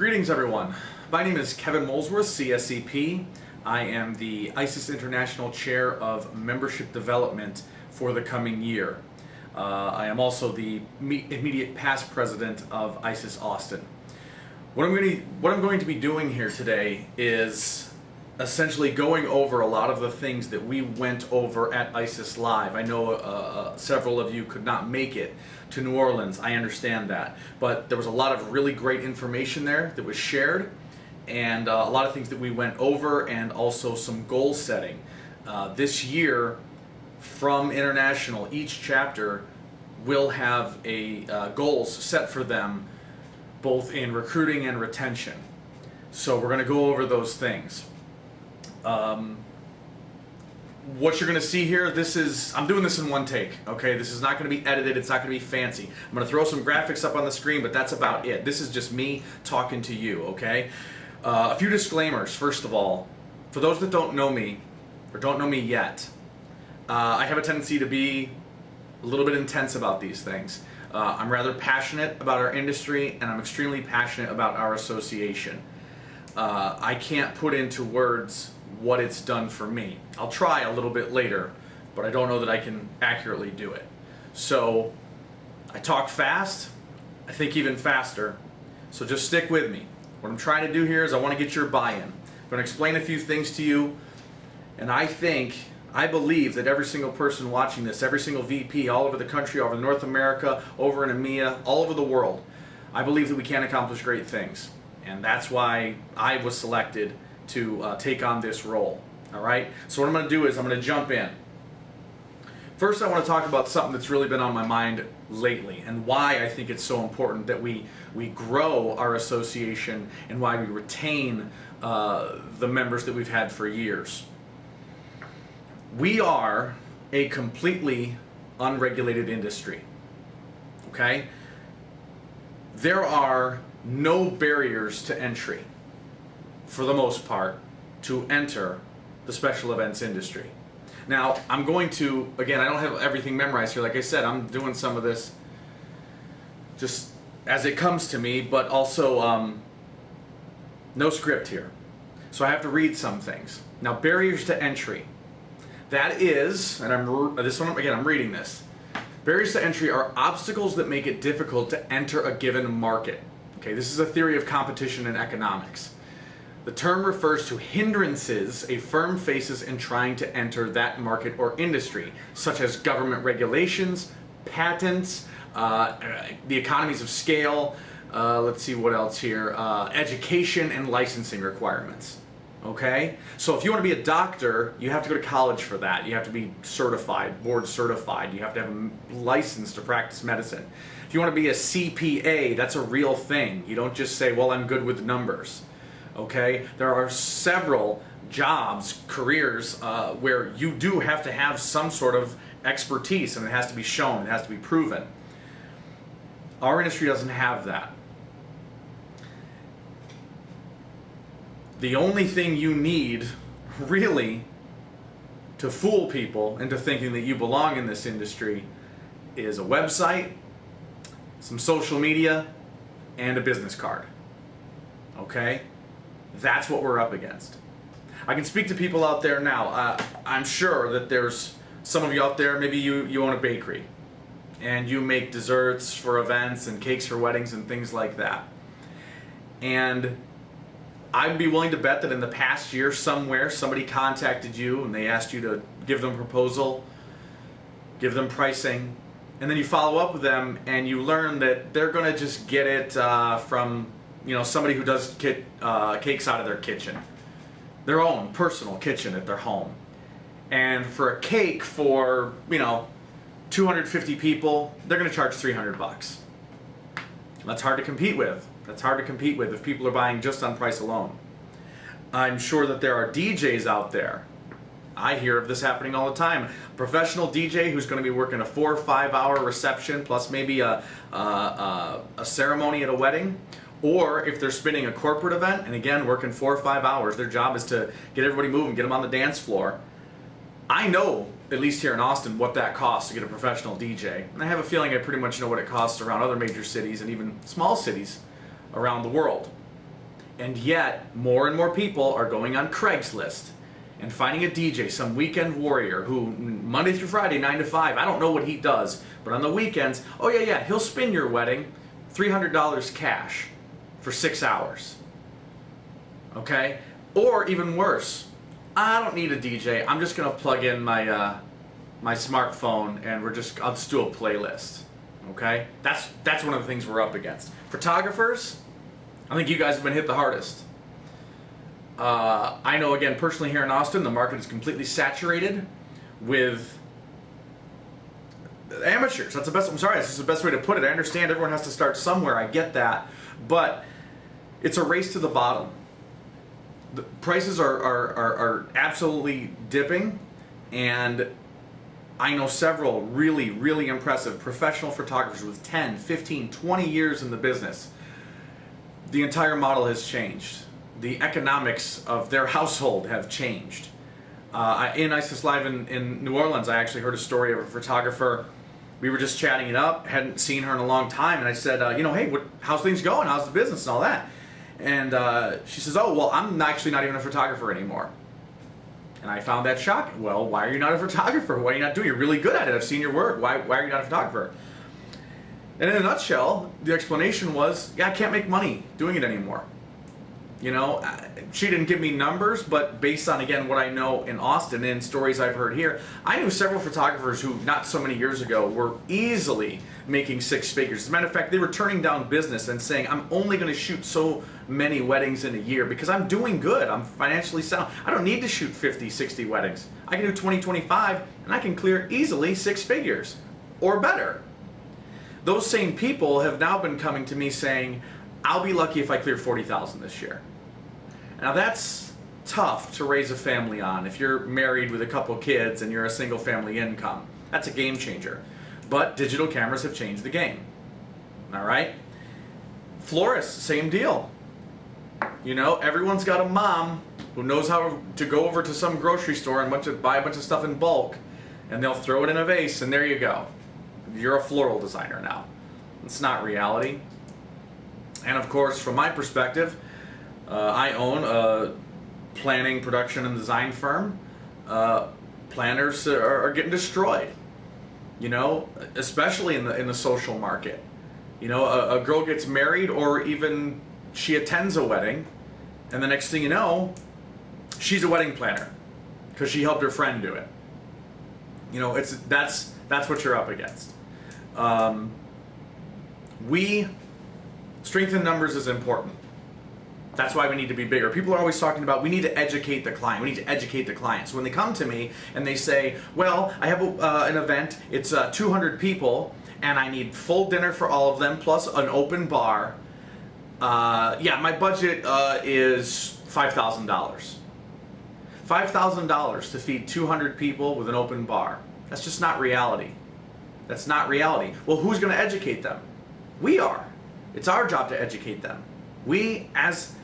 Greetings everyone. My name is Kevin Molesworth, CSEP. I am the ISES International Chair of Membership Development for the coming year. I am also the immediate past president of ISES Austin. What I'm going to be doing here today is essentially going over a lot of the things that we went over at ISES Live. I know several of you could not make it to New Orleans, I understand that, but there was a lot of really great information there that was shared, and a lot of things that we went over, and also some goal setting. This year, from International, each chapter will have goals set for them, both in recruiting and retention. So we're going to go over those things. What you're going to see here, I'm doing this in one take, okay? This is not going to be edited, it's not going to be fancy. I'm going to throw some graphics up on the screen, but that's about it. This is just me talking to you, okay? A few disclaimers, first of all. For those that don't know me, or don't know me yet, I have a tendency to be a little bit intense about these things. I'm rather passionate about our industry, and I'm extremely passionate about our association. I can't put into words what it's done for me. I'll try a little bit later, but I don't know that I can accurately do it. So I talk fast, I think even faster, so just stick with me. What I'm trying to do here is I want to get your buy-in. I'm going to explain a few things to you, and I believe that every single person watching this, every single VP all over the country, all over North America, over in EMEA, all over the world, I believe that we can accomplish great things. And that's why I was selected to take on this role. All right? So what I'm going to do is I'm going to jump in. First, I want to talk about something that's really been on my mind lately, and why I think it's so important that we grow our association, and why we retain the members that we've had for years. We are a completely unregulated industry. Okay? There are no barriers to entry, for the most part, to enter the special events industry. Now, I'm going to, again, I don't have everything memorized here. Like I said, I'm doing some of this just as it comes to me, but also no script here. So I have to read some things. Now, barriers to entry. That is, and I'm reading this. Barriers to entry are obstacles that make it difficult to enter a given market. Okay, this is a theory of competition in economics. The term refers to hindrances a firm faces in trying to enter that market or industry, such as government regulations, patents, the economies of scale, let's see what else here, education and licensing requirements. Okay? So if you want to be a doctor, you have to go to college for that. You have to be certified, board certified. You have to have a license to practice medicine. If you want to be a CPA, that's a real thing. You don't just say, well, I'm good with numbers. Okay? There are several jobs, careers, where you do have to have some sort of expertise, and it has to be shown, it has to be proven. Our industry doesn't have that. The only thing you need, really, to fool people into thinking that you belong in this industry is a website, some social media, and a business card. Okay? That's what we're up against. I can speak to people out there now. I'm sure that there's some of you out there, maybe you own a bakery, and you make desserts for events and cakes for weddings and things like that. And I'd be willing to bet that in the past year somewhere somebody contacted you and they asked you to give them a proposal, give them pricing, and then you follow up with them and you learn that they're going to just get it from somebody who does cakes out of their kitchen, their own personal kitchen at their home. And for a cake for 250 people, they're going to charge $300. That's hard to compete with. That's hard to compete with if people are buying just on price alone. I'm sure that there are DJs out there. I hear of this happening all the time. A professional DJ who's going to be working a 4 or 5 hour reception plus maybe a ceremony at a wedding. Or if they're spinning a corporate event and again working 4 or 5 hours, their job is to get everybody moving, get them on the dance floor. I know, at least here in Austin, what that costs to get a professional DJ. And I have a feeling I pretty much know what it costs around other major cities and even small cities around the world. And yet, more and more people are going on Craigslist and finding a DJ, some weekend warrior who Monday through Friday, 9 to 5, I don't know what he does, but on the weekends, oh yeah, he'll spin your wedding $300 cash for 6 hours. Okay? Or even worse, I don't need a DJ, I'm just gonna plug in my my smartphone and I'll just do a playlist. Okay? That's one of the things we're up against. Photographers, I think you guys have been hit the hardest. I know, again, personally here in Austin, the market is completely saturated with amateurs. That's the best, I'm sorry, this is the best way to put it. I understand everyone has to start somewhere, I get that, but it's a race to the bottom. The prices are absolutely dipping, and I know several really, really impressive professional photographers with 10, 15, 20 years in the business. The entire model has changed. The economics of their household have changed. In ISES Live in New Orleans, I actually heard a story of a photographer. We were just chatting it up, hadn't seen her in a long time, and I said, hey, how's things going? How's the business and all that? And she says, oh, well, I'm actually not even a photographer anymore. And I found that shocking. Well, why are you not a photographer? Why are you not doing it? You're really good at it. I've seen your work. Why are you not a photographer? And in a nutshell, the explanation was, yeah, I can't make money doing it anymore. You know, she didn't give me numbers, but based on, again, what I know in Austin and stories I've heard here, I knew several photographers who, not so many years ago, were easily making 6 figures. As a matter of fact, they were turning down business and saying, I'm only going to shoot so many weddings in a year because I'm doing good. I'm financially sound. I don't need to shoot 50, 60 weddings. I can do 20, 25, and I can clear easily 6 figures or better. Those same people have now been coming to me saying, I'll be lucky if I clear 40,000 this year. Now that's tough to raise a family on if you're married with a couple kids and you're a single family income. That's a game changer. But digital cameras have changed the game. All right? Florists, same deal. You know, everyone's got a mom who knows how to go over to some grocery store and buy a bunch of stuff in bulk, and they'll throw it in a vase, and there you go. You're a floral designer now. It's not reality. And of course, from my perspective, I own a planning, production, and design firm. Planners are getting destroyed. You know, especially in the social market. You know, a girl gets married, or even she attends a wedding, and the next thing you know, she's a wedding planner because she helped her friend do it. You know, that's what you're up against. Strength in numbers is important. That's why we need to be bigger. People are always talking about we need to educate the client. We need to educate the client. So when they come to me and they say, well, I have an event, it's 200 people, and I need full dinner for all of them, plus an open bar. Yeah, my budget is $5,000. $5,000 to feed 200 people with an open bar. That's just not reality. That's not reality. Well, who's going to educate them? We are. It's our job to educate them. We, as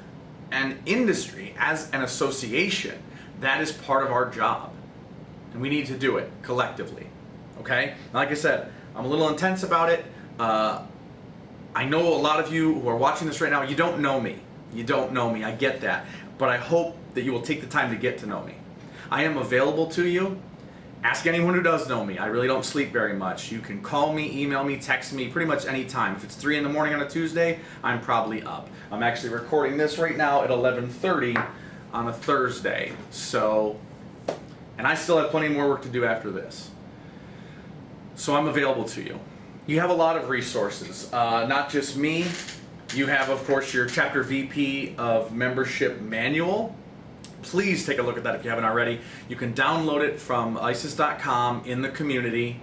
an industry, as an association, that is part of our job. And we need to do it collectively. Okay? Like I said, I'm a little intense about it. I know a lot of you who are watching this right now, you don't know me. You don't know me. I get that. But I hope that you will take the time to get to know me. I am available to you. Ask anyone who does know me. I really don't sleep very much. You can call me, email me, text me, pretty much any time. If it's 3 in the morning on a Tuesday, I'm probably up. I'm actually recording this right now at 11:30 on a Thursday. So, and I still have plenty more work to do after this. So I'm available to you. You have a lot of resources, not just me. You have, of course, your Chapter VP of Membership Manual. Please take a look at that if you haven't already. You can download it from ISES.com in the community.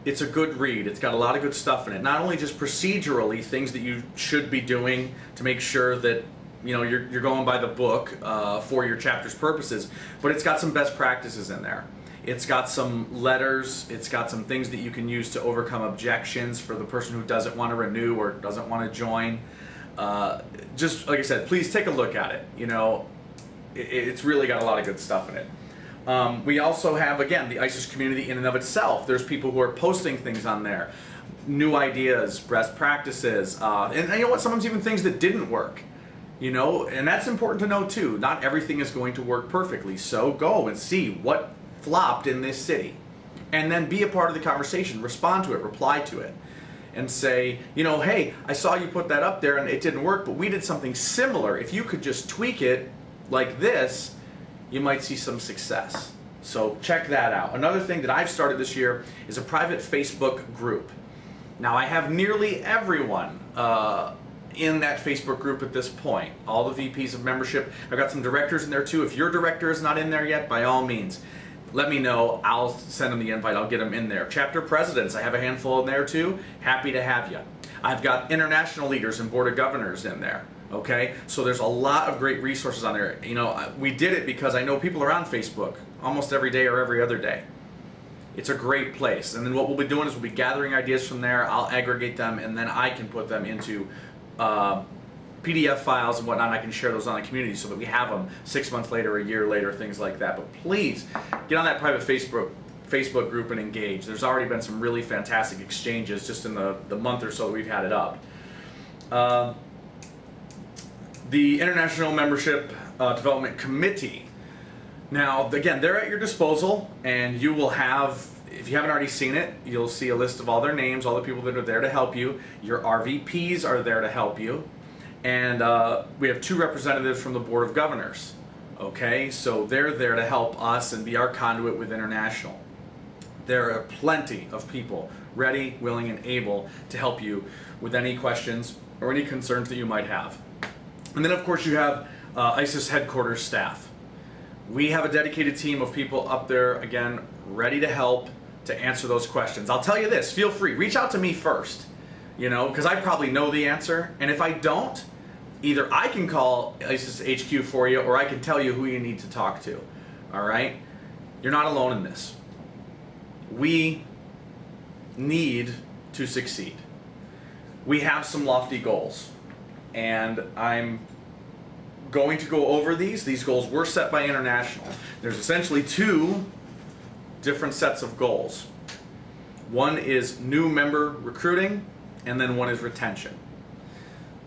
It's a good read. It's got a lot of good stuff in it. Not only just procedurally, things that you should be doing to make sure that you're going by the book for your chapter's purposes, but it's got some best practices in there. It's got some letters. It's got some things that you can use to overcome objections for the person who doesn't want to renew or doesn't want to join. Just like I said, please take a look at it. It's really got a lot of good stuff in it. We also have, again, the ISES community in and of itself. There's people who are posting things on there, new ideas, best practices, and you know what, sometimes even things that didn't work. You know, and that's important to know too. Not everything is going to work perfectly. So go and see what flopped in this city. And then be a part of the conversation. Respond to it, reply to it. And say, you know, hey, I saw you put that up there and it didn't work, but we did something similar. If you could just tweak it like this, you might see some success. So check that out. Another thing that I've started this year is a private Facebook group. Now I have nearly everyone in that Facebook group at this point. All the VPs of membership. I've got some directors in there too. If your director is not in there yet, by all means, let me know. I'll send them the invite. I'll get them in there. Chapter presidents, I have a handful in there too. Happy to have you. I've got international leaders and board of governors in there. Okay, so there's a lot of great resources on there. You know, we did it because I know people are on Facebook almost every day or every other day. It's a great place. And then what we'll be doing is we'll be gathering ideas from there. I'll aggregate them and then I can put them into PDF files and whatnot. I can share those on the community so that we have them 6 months later, a year later, things like that. But please get on that private Facebook group and engage. There's already been some really fantastic exchanges just in the month or so that we've had it up. The International Membership Development Committee. Now, again, they're at your disposal, and you will have, if you haven't already seen it, you'll see a list of all their names, all the people that are there to help you. Your RVPs are there to help you. And we have 2 representatives from the Board of Governors. Okay, so they're there to help us and be our conduit with international. There are plenty of people ready, willing, and able to help you with any questions or any concerns that you might have. And then, of course, you have ISES headquarters staff. We have a dedicated team of people up there, again, ready to help to answer those questions. I'll tell you this, feel free, reach out to me first, you know, because I probably know the answer. And if I don't, either I can call ISES HQ for you or I can tell you who you need to talk to, all right? You're not alone in this. We need to succeed. We have some lofty goals. And I'm going to go over these. These goals were set by International. There's essentially 2 different sets of goals. One is new member recruiting, and then one is retention.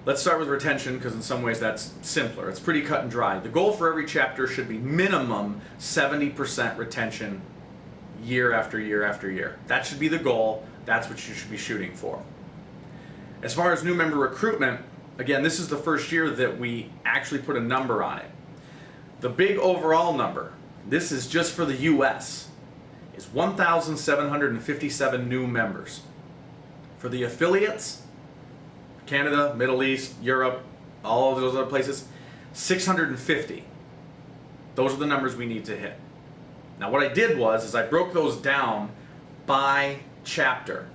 Let's start with retention because in some ways that's simpler. It's pretty cut and dry. The goal for every chapter should be minimum 70% retention year after year after year. That should be the goal. That's what you should be shooting for. As far as new member recruitment, again, this is the first year that we actually put a number on it. The big overall number, this is just for the US, is 1,757 new members. For the affiliates, Canada, Middle East, Europe, all of those other places, 650. Those are the numbers we need to hit. Now what I did was I broke those down by chapter.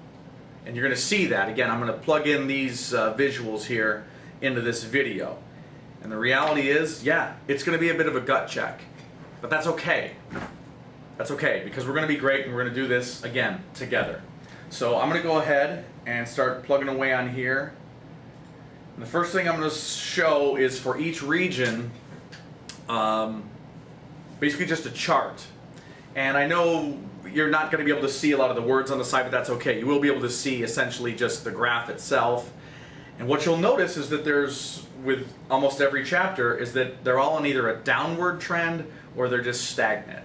And you're going to see that. Again, I'm going to plug in these visuals here into this video. And the reality is, yeah, it's going to be a bit of a gut check. But that's okay. That's okay, because we're going to be great and we're going to do this, again, together. So I'm going to go ahead and start plugging away on here. And the first thing I'm going to show is for each region, basically just a chart. And I know you're not going to be able to see a lot of the words on the side, but that's okay. You will be able to see essentially just the graph itself. And what you'll notice is that there's, with almost every chapter, is that they're all on either a downward trend or they're just stagnant.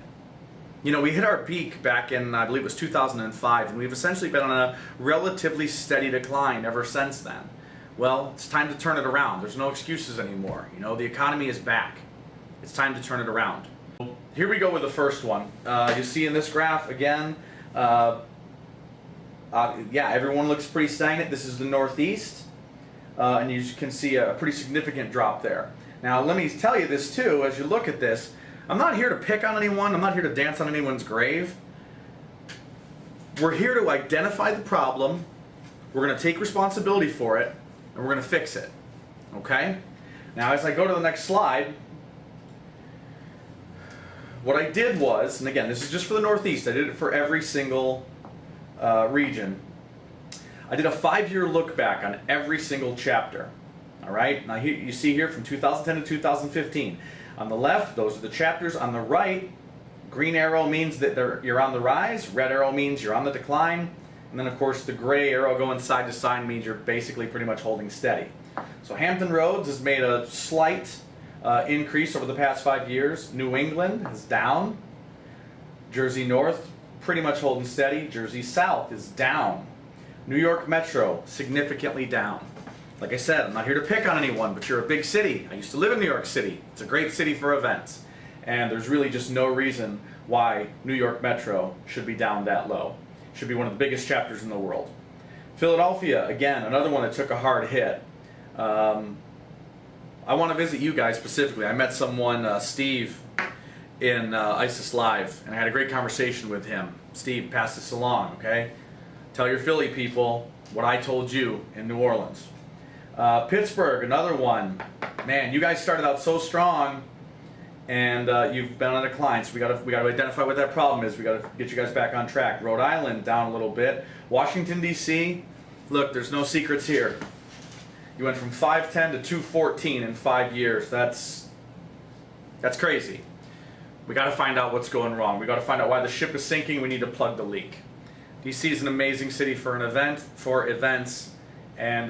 You know, we hit our peak back in, I believe it was 2005, and we've essentially been on a relatively steady decline ever since then. Well, it's time to turn it around. There's no excuses anymore. You know, the economy is back. It's time to turn it around. Here we go with the first one. You see in this graph, again, yeah, everyone looks pretty stagnant. This is the Northeast, and you can see a pretty significant drop there. Now, let me tell you this too, as you look at this, I'm not here to pick on anyone. I'm not here to dance on anyone's grave. We're here to identify the problem. We're going to take responsibility for it, and we're going to fix it. Okay? Now, as I go to the next slide, what I did was, and again, this is just for the Northeast, I did it for every single region. I did a 5-year look back on every single chapter. All right? Now, here, you see here from 2010 to 2015. On the left, those are the chapters. On the right, green arrow means that you're on the rise. Red arrow means you're on the decline. And then, of course, the gray arrow going side to side means you're basically pretty much holding steady. So Hampton Roads has made a slight increase over the past 5 years. New England is down. Jersey North pretty much holding steady. Jersey South is down. New York Metro significantly down. Like I said, I'm not here to pick on anyone, but you're a big city. I used to live in New York City. It's a great city for events. And there's really just no reason why New York Metro should be down that low. Should be one of the biggest chapters in the world. Philadelphia, again, another one that took a hard hit. I want to visit you guys specifically. I met someone, Steve, in ISES Live, and I had a great conversation with him. Steve, pass this along, okay? Tell your Philly people what I told you in New Orleans. Pittsburgh, another one. Man, you guys started out so strong, and you've been on a decline. So we got to identify what that problem is. We got to get you guys back on track. Rhode Island down a little bit. Washington D.C. Look, there's no secrets here. You went from 510 to 214 in 5 years. That's crazy. We got to find out what's going wrong. We got to find out why the ship is sinking. We need to plug the leak. D.C. is an amazing city for events, and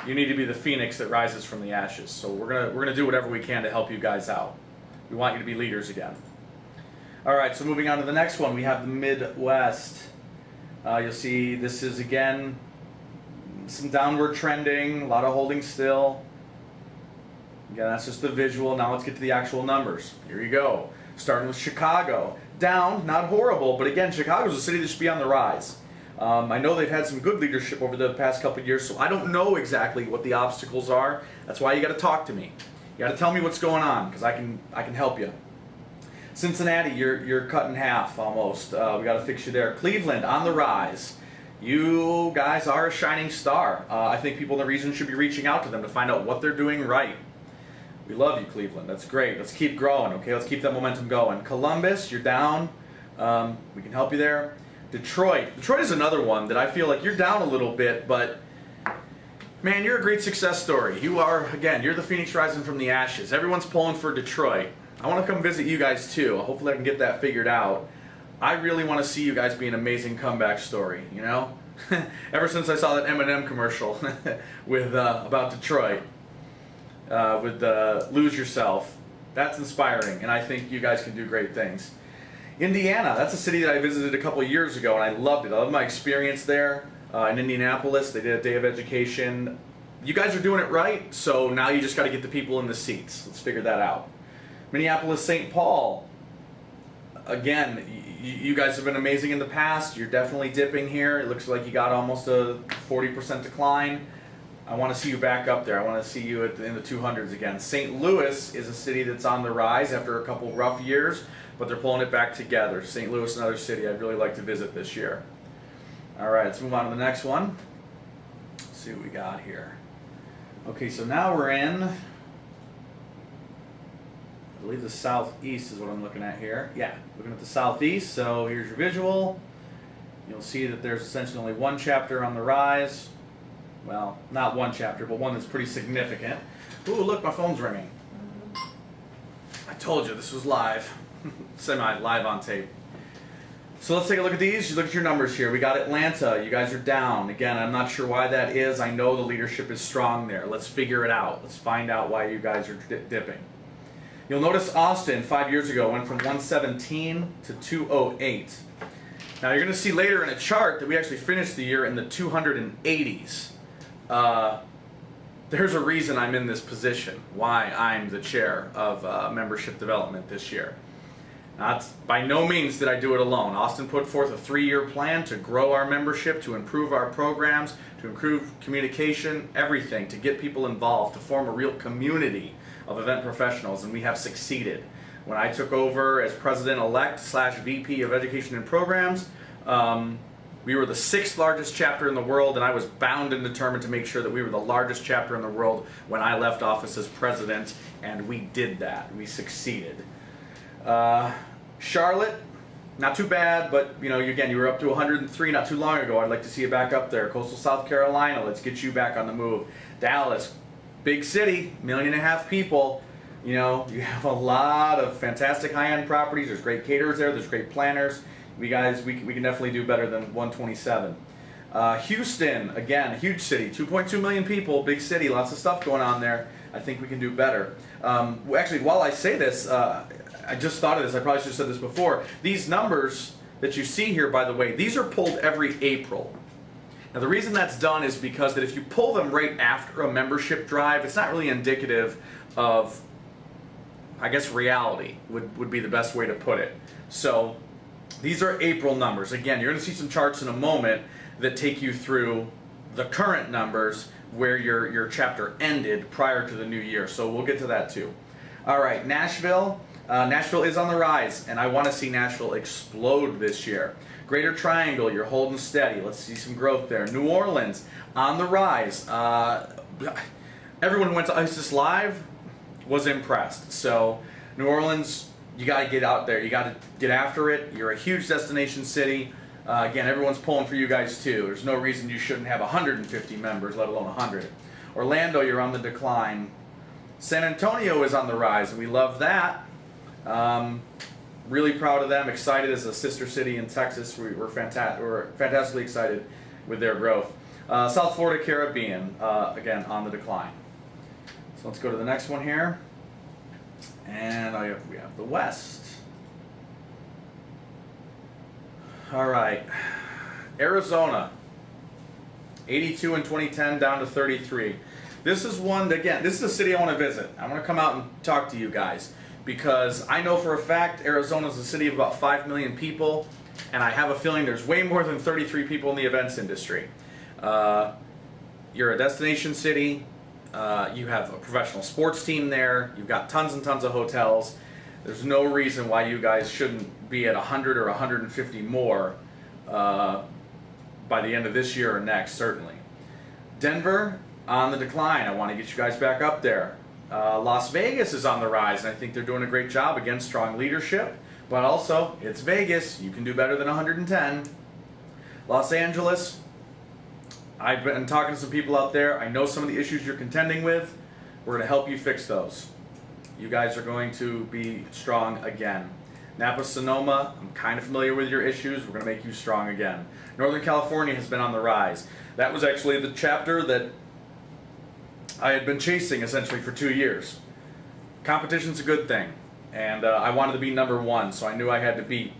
you need to be the phoenix that rises from the ashes. So we're gonna do whatever we can to help you guys out. We want you to be leaders again. All right, so moving on to the next one, we have the Midwest. You'll see this is again some downward trending, a lot of holding still. Again, that's just the visual. Now let's get to the actual numbers. Here you go. Starting with Chicago. Down, not horrible, but again, Chicago's a city that should be on the rise. I know they've had some good leadership over the past couple of years, so I don't know exactly what the obstacles are. That's why you got to talk to me. You got to tell me what's going on, because I can help you. Cincinnati, you're cut in half almost. We got to fix you there. Cleveland on the rise. You guys are a shining star. I think people in the region should be reaching out to them to find out what they're doing right. We love you, Cleveland. That's great. Let's keep growing, okay? Let's keep that momentum going. Columbus, you're down. We can help you there. Detroit. Detroit is another one that I feel like you're down a little bit, but man, you're a great success story. You are, again, you're the phoenix rising from the ashes. Everyone's pulling for Detroit. I want to come visit you guys too. Hopefully I can get that figured out. I really want to see you guys be an amazing comeback story, you know? Ever since I saw that M&M commercial with about Detroit, with Lose Yourself, that's inspiring, and I think you guys can do great things. Indiana, that's a city that I visited a couple of years ago, and I loved it. I loved my experience there in Indianapolis. They did a day of education. You guys are doing it right, so now you just got to get the people in the seats. Let's figure that out. Minneapolis, St. Paul. Again, you guys have been amazing in the past. You're definitely dipping here. It looks like you got almost a 40% decline. I want to see you back up there. I want to see you in the 200s again. St. Louis is a city that's on the rise after a couple rough years, but they're pulling it back together. St. Louis, another city I'd really like to visit this year. All right, let's move on to the next one. Let's see what we got here. Okay, so now we're in, I believe the southeast is what I'm looking at here. Yeah, looking at the southeast, so here's your visual. You'll see that there's essentially only one chapter on the rise. Well, not one chapter, but one that's pretty significant. Ooh, look, my phone's ringing. I told you this was live. Semi-live on tape. So let's take a look at these. You look at your numbers here. We got Atlanta. You guys are down. Again, I'm not sure why that is. I know the leadership is strong there. Let's figure it out. Let's find out why you guys are dipping. You'll notice Austin 5 years ago went from 117 to 208. Now you're going to see later in a chart that we actually finished the year in the 280s. There's a reason I'm in this position, why I'm the chair of membership development this year. By no means did I do it alone. Austin put forth a 3-year plan to grow our membership, to improve our programs, to improve communication, everything, to get people involved, to form a real community of event professionals, and we have succeeded. When I took over as President-elect / VP of Education and Programs, we were the 6th largest chapter in the world, and I was bound and determined to make sure that we were the largest chapter in the world when I left office as president, and we did that. We succeeded. Charlotte, not too bad, but you were up to 103 not too long ago. I'd like to see you back up there. Coastal South Carolina, let's get you back on the move. Dallas, big city, 1.5 million people. You have a lot of fantastic high-end properties. There's great caterers there. There's great planners. We can definitely do better than 127. Houston, again, huge city, 2.2 million people, big city, lots of stuff going on there. I think we can do better. Actually, while I say this, I just thought of this, I probably should have said this before. These numbers that you see here, by the way, these are pulled every April. Now the reason that's done is because that if you pull them right after a membership drive, it's not really indicative of, I guess, reality would be the best way to put it. So these are April numbers. Again, you're going to see some charts in a moment that take you through the current numbers where your chapter ended prior to the new year. So we'll get to that too. All right, Nashville. Nashville is on the rise, and I want to see Nashville explode this year. Greater Triangle, you're holding steady. Let's see some growth there. New Orleans, on the rise. Everyone who went to ISES Live was impressed. So New Orleans, you got to get out there. You got to get after it. You're a huge destination city. Again, everyone's pulling for you guys too. There's no reason you shouldn't have 150 members, let alone 100. Orlando, you're on the decline. San Antonio is on the rise, and we love that. Really proud of them. Excited as a sister city in Texas. We're fantastically excited with their growth. South Florida Caribbean, again, on the decline. So let's go to the next one here. And we have the West. All right. Arizona, 82 in 2010, down to 33. This is one, again, this is a city I want to visit. I want to come out and talk to you guys, because I know for a fact Arizona is a city of about 5 million people, and I have a feeling there's way more than 33 people in the events industry. You're a destination city. You have a professional sports team there. You've got tons and tons of hotels. There's no reason why you guys shouldn't be at 100 or 150 more by the end of this year or next, certainly. Denver, on the decline. I want to get you guys back up there. Las Vegas is on the rise, and I think they're doing a great job. Again, strong leadership, but also, it's Vegas. You can do better than 110. Los Angeles, I've been talking to some people out there. I know some of the issues you're contending with. We're going to help you fix those. You guys are going to be strong again. Napa, Sonoma, I'm kind of familiar with your issues. We're going to make you strong again. Northern California has been on the rise. That was actually the chapter that I had been chasing essentially for 2 years. Competition's a good thing, and I wanted to be #1, so I knew I had to beat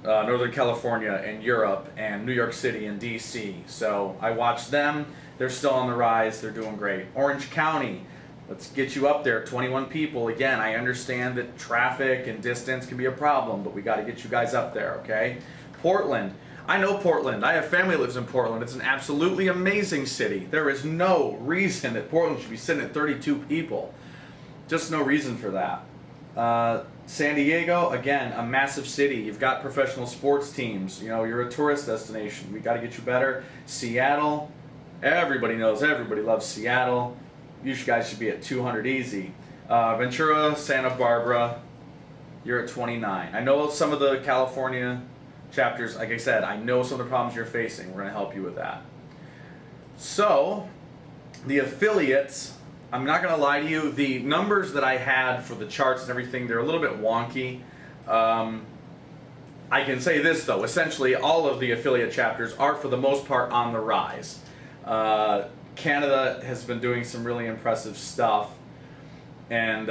Northern California and Europe and New York City and DC. So I watched them. They're still on the rise. They're doing great. Orange County, let's get you up there. 21 people. Again, I understand that traffic and distance can be a problem, but we got to get you guys up there, okay? Portland. I know Portland. I have family that lives in Portland. It's an absolutely amazing city. There is no reason that Portland should be sitting at 32 people. Just no reason for that. San Diego, again, a massive city. You've got professional sports teams. You know, you're a tourist destination. We got to get you better. Seattle, everybody knows, everybody loves Seattle. You guys should be at 200 easy. Ventura, Santa Barbara, you're at 29. I know some of the California chapters, like I said, I know some of the problems you're facing. We're going to help you with that. So, the affiliates, I'm not going to lie to you, the numbers that I had for the charts and everything, they're a little bit wonky. I can say this though, essentially all of the affiliate chapters are for the most part on the rise. Canada has been doing some really impressive stuff, and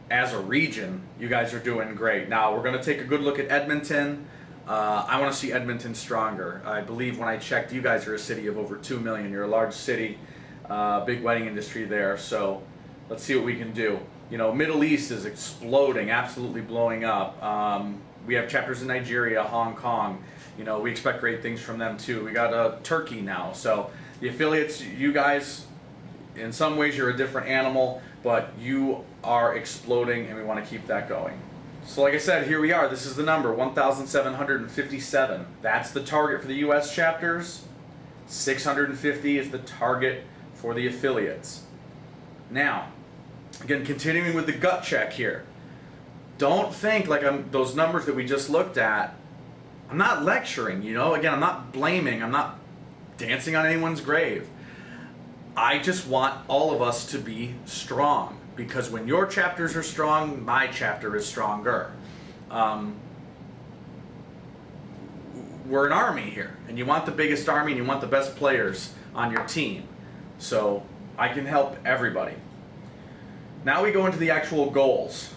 as a region, you guys are doing great. Now, we're going to take a good look at Edmonton. I want to see Edmonton stronger. I believe when I checked, you guys are a city of over 2 million. You're a large city, big wedding industry there, so let's see what we can do. You know, Middle East is exploding, absolutely blowing up. We have chapters in Nigeria, Hong Kong. You know, we expect great things from them too. We got Turkey now, so the affiliates, you guys, in some ways you're a different animal, but you are exploding, and we want to keep that going. So like I said, here we are. This is the number, 1,757. That's the target for the U.S. chapters. 650 is the target for the affiliates. Now, again, continuing with the gut check here. Don't think like those numbers that we just looked at. I'm not lecturing, you know. Again, I'm not blaming. I'm not dancing on anyone's grave. I just want all of us to be strong, because when your chapters are strong, my chapter is stronger. we're an army here, and you want the biggest army and you want the best players on your team. So I can help everybody. Now we go into the actual goals.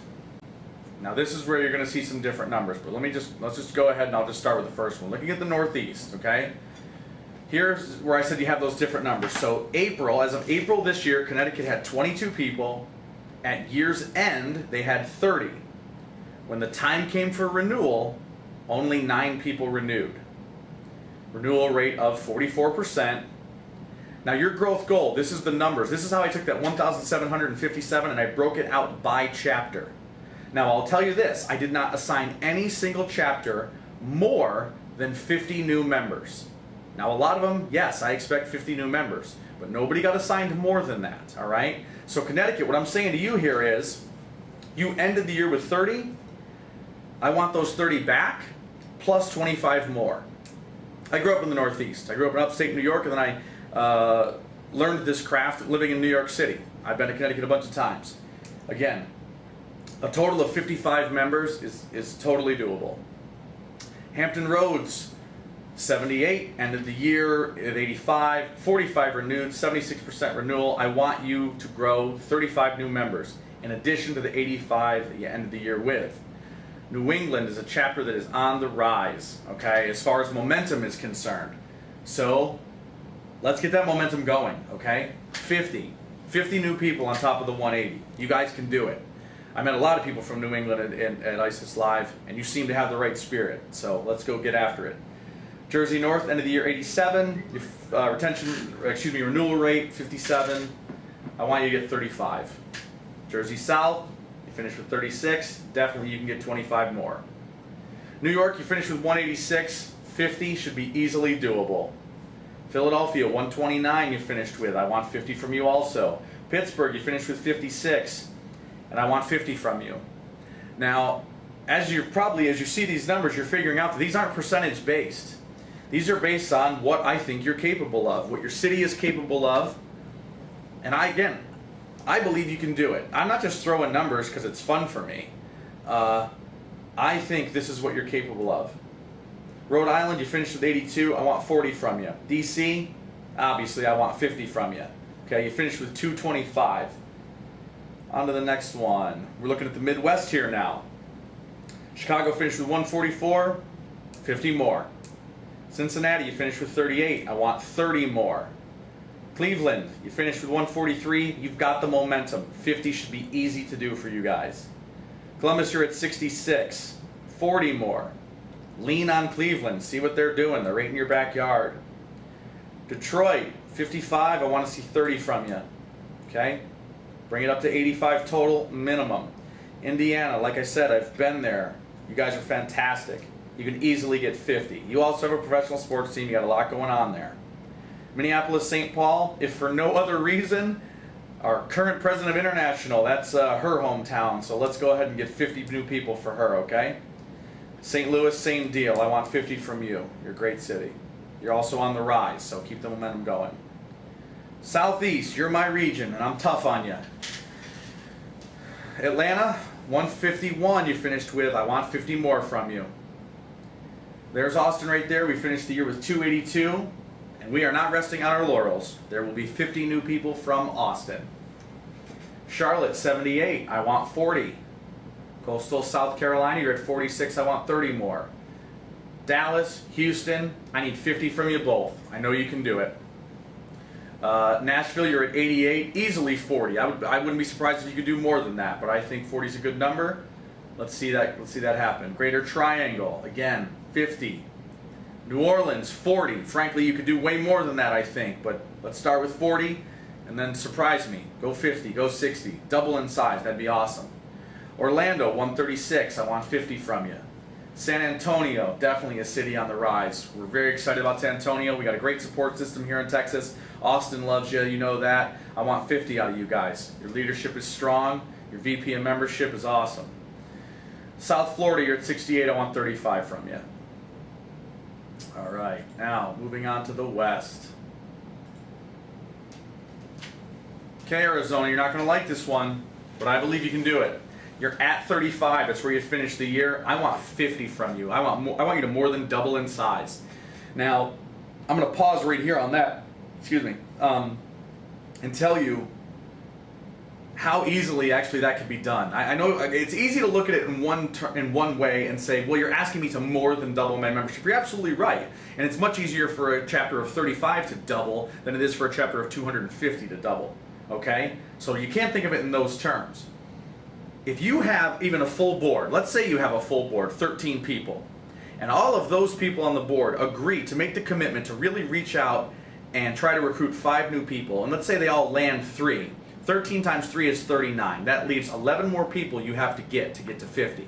Now this is where you're going to see some different numbers, but let's just go ahead and I'll just start with the first one. Looking at the Northeast, okay? Here's where I said you have those different numbers. So April, as of April this year, Connecticut had 22 people. At year's end, they had 30. When the time came for renewal, only 9 people renewed. Renewal rate of 44%. Now your growth goal, this is the numbers. This is how I took that 1,757 and I broke it out by chapter. Now I'll tell you this, I did not assign any single chapter more than 50 new members. Now a lot of them, yes, I expect 50 new members, but nobody got assigned more than that, all right? So Connecticut, what I'm saying to you here is, you ended the year with 30, I want those 30 back, plus 25 more. I grew up in the Northeast. I grew up in upstate New York, and then I learned this craft living in New York City. I've been to Connecticut a bunch of times. Again, a total of 55 members is totally doable. Hampton Roads, 78, ended the year at 85, 45 renewed, 76% renewal. I want you to grow 35 new members in addition to the 85 that you ended the year with. New England is a chapter that is on the rise, okay, as far as momentum is concerned. So let's get that momentum going, okay? 50 new people on top of the 180. You guys can do it. I met a lot of people from New England at ISES Live, and you seem to have the right spirit. So let's go get after it. Jersey North, end of the year 87. Renewal rate 57. I want you to get 35. Jersey South, you finish with 36. Definitely you can get 25 more. New York, you finish with 186. 50 should be easily doable. Philadelphia, 129 you finished with. I want 50 from you also. Pittsburgh, you finished with 56. And I want 50 from you. Now, as you see these numbers, you're figuring out that these aren't percentage based. These are based on what I think you're capable of, what your city is capable of. And I believe you can do it. I'm not just throwing numbers because it's fun for me. I think this is what you're capable of. Rhode Island, you finished with 82. I want 40 from you. DC, obviously I want 50 from you. Okay, you finished with 225. On to the next one. We're looking at the Midwest here now. Chicago finished with 144, 50 more. Cincinnati, you finished with 38. I want 30 more. Cleveland, you finished with 143. You've got the momentum. 50 should be easy to do for you guys. Columbus, you're at 66. 40 more. Lean on Cleveland. See what they're doing. They're right in your backyard. Detroit, 55. I want to see 30 from you. Okay? Bring it up to 85 total minimum. Indiana, like I said, I've been there. You guys are fantastic. You can easily get 50. You also have a professional sports team. You got a lot going on there. Minneapolis, St. Paul, if for no other reason, our current president of International, that's her hometown. So let's go ahead and get 50 new people for her, okay? St. Louis, same deal. I want 50 from you. You're a great city. You're also on the rise, so keep the momentum going. Southeast, you're my region, and I'm tough on you. Atlanta, 151 you finished with. I want 50 more from you. There's Austin right there. We finished the year with 282, and we are not resting on our laurels. There will be 50 new people from Austin. Charlotte, 78. I want 40. Coastal South Carolina, you're at 46. I want 30 more. Dallas, Houston, I need 50 from you both. I know you can do it. Nashville, you're at 88, easily 40. I wouldn't be surprised if you could do more than that, but I think 40 is a good number. Let's see that happen. Greater Triangle, again, 50. New Orleans, 40. Frankly, you could do way more than that, I think, but let's start with 40 and then surprise me. Go 50, go 60. Double in size, that'd be awesome. Orlando, 136. I want 50 from you. San Antonio, definitely a city on the rise. We're very excited about San Antonio. We got a great support system here in Texas. Austin loves you, you know that. I want 50 out of you guys. Your leadership is strong. Your VP of membership is awesome. South Florida, you're at 68. I want 35 from you. All right, now moving on to the West. Okay, Arizona, you're not going to like this one, but I believe you can do it. You're at 35. That's where you finish the year. I want 50 from you. I want you to more than double in size. Now, I'm going to pause right here on that. Excuse me. And tell you how easily actually that can be done. I know it's easy to look at it in one way and say, well, you're asking me to more than double my membership. You're absolutely right. And it's much easier for a chapter of 35 to double than it is for a chapter of 250 to double. Okay? So you can't think of it in those terms. If you have even a full board, let's say you have a full board, 13 people, and all of those people on the board agree to make the commitment to really reach out and try to recruit 5 new people, and let's say they all land 3. 13 times 3 is 39. That leaves 11 more people you have to get to 50.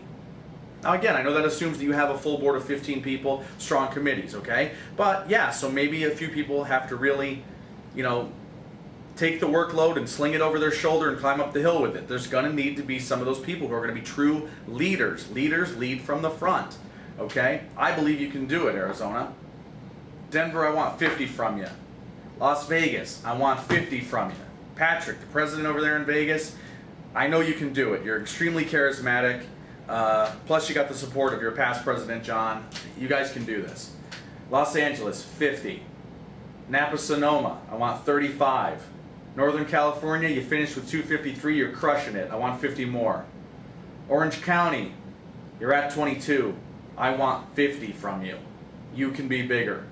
Now again, I know that assumes that you have a full board of 15 people, strong committees, okay? But yeah, so maybe a few people have to really, take the workload and sling it over their shoulder and climb up the hill with it. There's going to need to be some of those people who are going to be true leaders. Leaders lead from the front, okay? I believe you can do it, Arizona. Denver, I want 50 from you. Las Vegas, I want 50 from you. Patrick, the president over there in Vegas, I know you can do it. You're extremely charismatic. Plus you got the support of your past president, John. You guys can do this. Los Angeles, 50. Napa, Sonoma, I want 35. Northern California, you finished with 253, you're crushing it. I want 50 more. Orange County, you're at 22. I want 50 from you. You can be bigger.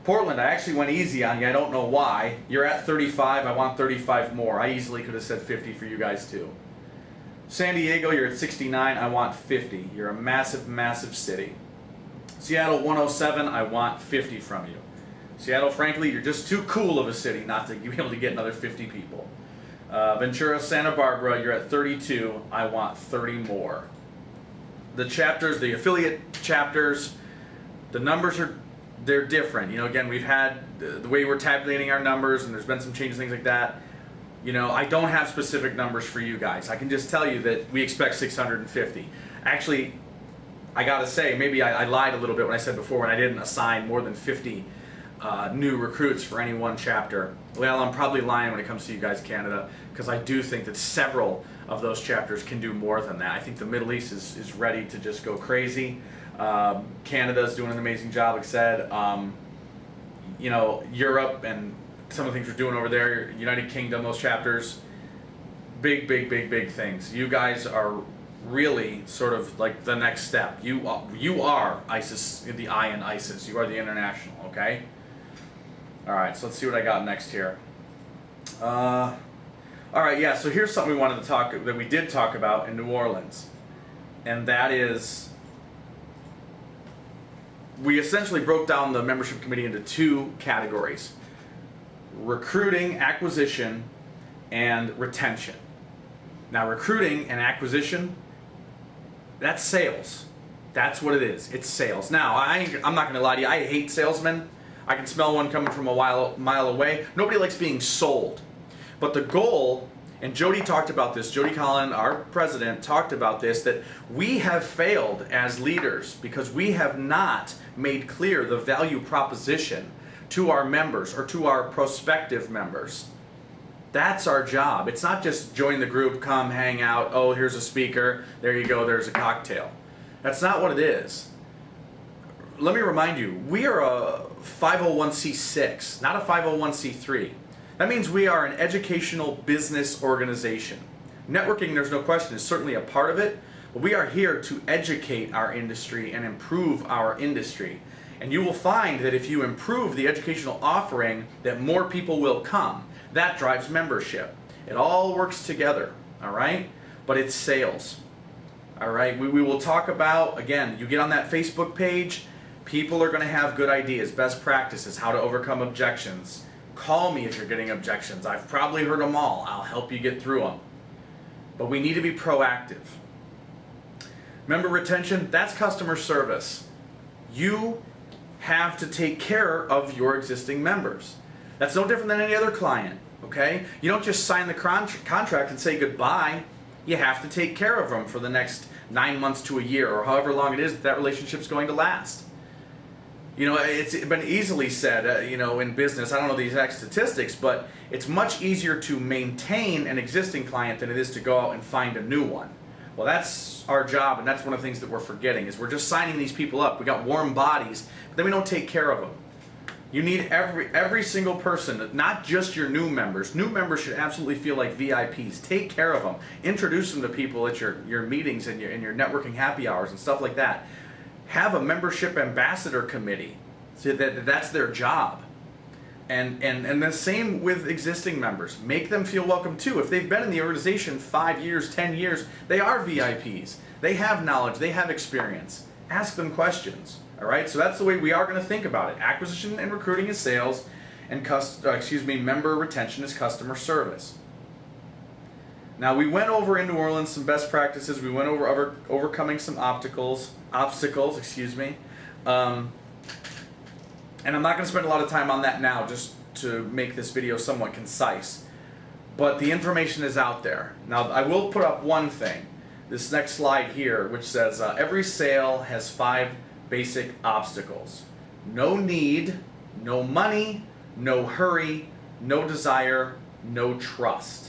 Portland, I actually went easy on you. I don't know why. You're at 35. I want 35 more. I easily could have said 50 for you guys too. San Diego, you're at 69. I want 50. You're a massive, massive city. Seattle, 107. I want 50 from you. Seattle, frankly, you're just too cool of a city not to be able to get another 50 people. Ventura, Santa Barbara, you're at 32. I want 30 more. The chapters, the affiliate chapters, the numbers they're different. Again, we've had the way we're tabulating our numbers, and there's been some changes, things like that. I don't have specific numbers for you guys. I can just tell you that we expect 650. Actually, I gotta say, maybe I lied a little bit when I said before when I didn't assign more than 50 new recruits for any one chapter. Well, I'm probably lying when it comes to you guys, Canada, because I do think that several of those chapters can do more than that. I think the Middle East is ready to just go crazy. Canada's doing an amazing job, like I said. Europe and some of the things we're doing over there, United Kingdom, those chapters, big, big, big, big things. You guys are really sort of like the next step. You are ISIS, the I in ISIS. You are the international, okay? All right, so let's see what I got next here. All right, yeah, so here's something that we did talk about in New Orleans, and that is we essentially broke down the membership committee into 2 categories: recruiting, acquisition, and retention. Now, recruiting and acquisition, that's sales. That's what it is. It's sales. Now, I'm not going to lie to you. I hate salesmen. I can smell one coming from a mile away. Nobody likes being sold. But the goal, and Jody talked about this, Jody Collin, our president, talked about this, that we have failed as leaders because we have not made clear the value proposition to our members or to our prospective members. That's our job. It's not just join the group, come hang out, oh, here's a speaker, there you go, there's a cocktail. That's not what it is. Let me remind you, we are a 501c6, not a 501c3. That means we are an educational business organization. Networking, there's no question, is certainly a part of it, but we are here to educate our industry and improve our industry. And you will find that if you improve the educational offering, that more people will come. That drives membership. It all works together, all right? But it's sales, all right? We will talk about, again, you get on that Facebook page, people are going to have good ideas, best practices, how to overcome objections. Call me if you're getting objections. I've probably heard them all. I'll help you get through them. But we need to be proactive. Member retention, that's customer service. You have to take care of your existing members. That's no different than any other client, okay? You don't just sign the contract and say goodbye. You have to take care of them for the next 9 months to a year or however long it is that relationship's going to last. It's been easily said, in business, I don't know the exact statistics, but it's much easier to maintain an existing client than it is to go out and find a new one. Well, that's our job, and that's one of the things that we're forgetting, is we're just signing these people up. We got warm bodies, but then we don't take care of them. You need every single person, not just your new members. New members should absolutely feel like VIPs. Take care of them. Introduce them to people at your meetings and your networking happy hours and stuff like that. Have a membership ambassador committee, so that's their job. And the same with existing members. Make them feel welcome too. If they've been in the organization 5 years, 10 years, they are VIPs. They have knowledge, they have experience. Ask them questions. All right, so that's the way we are going to think about it. Acquisition and recruiting is sales, and member retention is customer service. Now, we went over in New Orleans some best practices. We went over overcoming some obstacles. And I'm not going to spend a lot of time on that now, just to make this video somewhat concise. But the information is out there. Now, I will put up one thing. This next slide here, which says every sale has 5 basic obstacles. No need, no money, no hurry, no desire, no trust.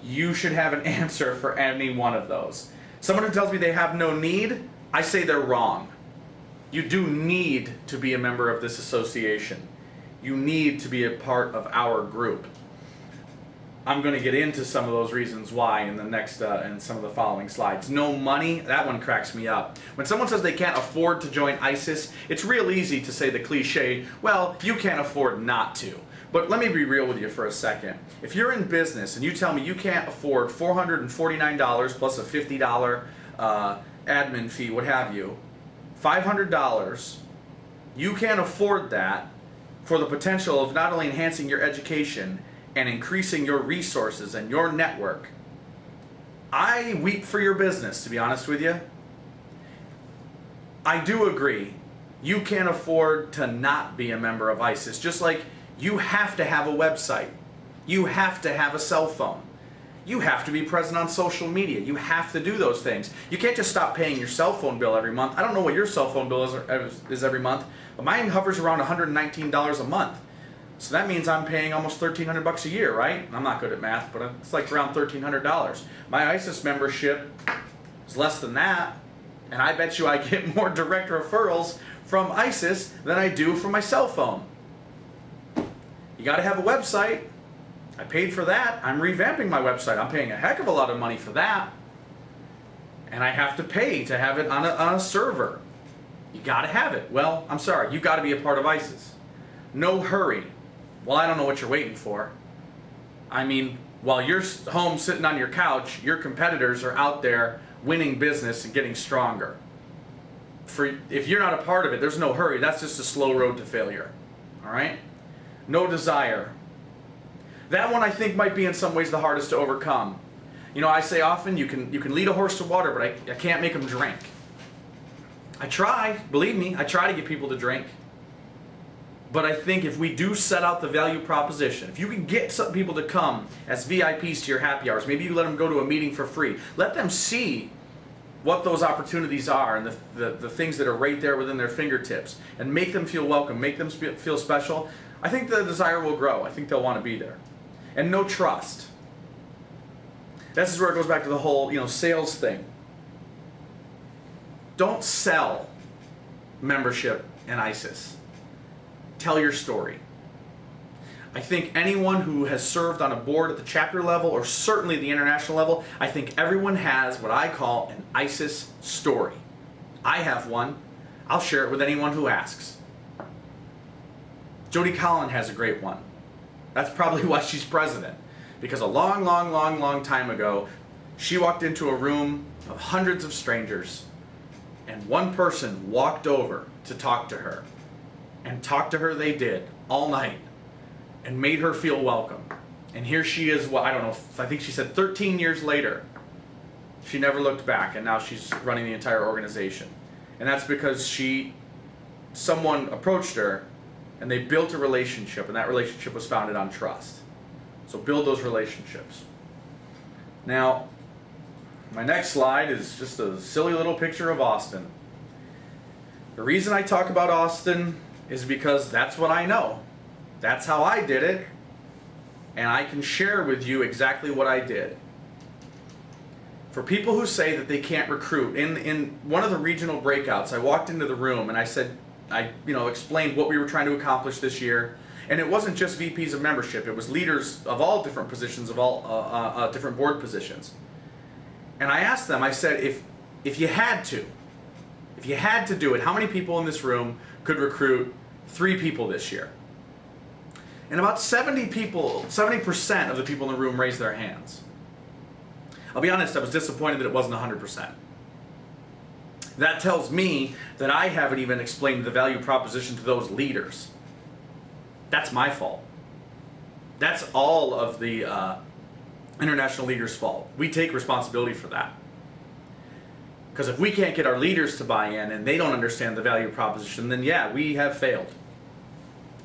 You should have an answer for any one of those. Someone who tells me they have no need, I say they're wrong. You do need to be a member of this association. You need to be a part of our group. I'm going to get into some of those reasons why in the next in some of the following slides. No money, that one cracks me up. When someone says they can't afford to join ISIS, it's real easy to say the cliche, well, you can't afford not to. But let me be real with you for a second. If you're in business and you tell me you can't afford $449 plus a $50 admin fee, what have you, $500, you can't afford that for the potential of not only enhancing your education and increasing your resources and your network. I weep for your business, to be honest with you. I do agree. You can't afford to not be a member of ISIS, just like you have to have a website. You have to have a cell phone. You have to be present on social media. You have to do those things. You can't just stop paying your cell phone bill every month. I don't know what your cell phone bill is every month, but mine hovers around $119 a month. So that means I'm paying almost $1,300 a year, right? I'm not good at math, but it's like around $1,300. My ISIS membership is less than that, and I bet you I get more direct referrals from ISIS than I do from my cell phone. You got to have a website. I paid for that. I'm revamping my website. I'm paying a heck of a lot of money for that. And I have to pay to have it on a server. You got to have it. Well, I'm sorry. You got to be a part of ISIS. No hurry. Well, I don't know what you're waiting for. I mean, while you're home sitting on your couch, your competitors are out there winning business and getting stronger. If you're not a part of it, there's no hurry. That's just a slow road to failure. All right? No desire. That one I think might be in some ways the hardest to overcome. You know, I say often you can lead a horse to water, but I can't make them drink. I try, believe me, I try to get people to drink. But I think if we do set out the value proposition, if you can get some people to come as VIPs to your happy hours, maybe you let them go to a meeting for free. Let them see what those opportunities are and the things that are right there within their fingertips, and make them feel welcome, make them feel special. I think the desire will grow. I think they'll want to be there. And no trust. This is where it goes back to the whole, sales thing. Don't sell membership in ISIS. Tell your story. I think anyone who has served on a board at the chapter level, or certainly the international level, I think everyone has what I call an ISIS story. I have one. I'll share it with anyone who asks. Jody Collin has a great one. That's probably why she's president. Because a long time ago, she walked into a room of hundreds of strangers, and one person walked over to talk to her. And talk to her they did, all night, and made her feel welcome. And here she is, I think she said 13 years later. She never looked back, and now she's running the entire organization. And that's because someone approached her, and they built a relationship, and that relationship was founded on trust. So build those relationships. Now, my next slide is just a silly little picture of Austin. The reason I talk about Austin is because that's what I know. That's how I did it, and I can share with you exactly what I did. For people who say that they can't recruit, in one of the regional breakouts, I walked into the room and I said, I explained what we were trying to accomplish this year. And it wasn't just VPs of membership, it was leaders of all different positions, of all different board positions. And I asked them, I said, if you had to do it, how many people in this room could recruit 3 people this year? And about 70% of the people in the room raised their hands. I'll be honest, I was disappointed that it wasn't 100%. That tells me that I haven't even explained the value proposition to those leaders. That's my fault. That's all of the international leaders' fault. We take responsibility for that. Because if we can't get our leaders to buy in and they don't understand the value proposition, then yeah, we have failed.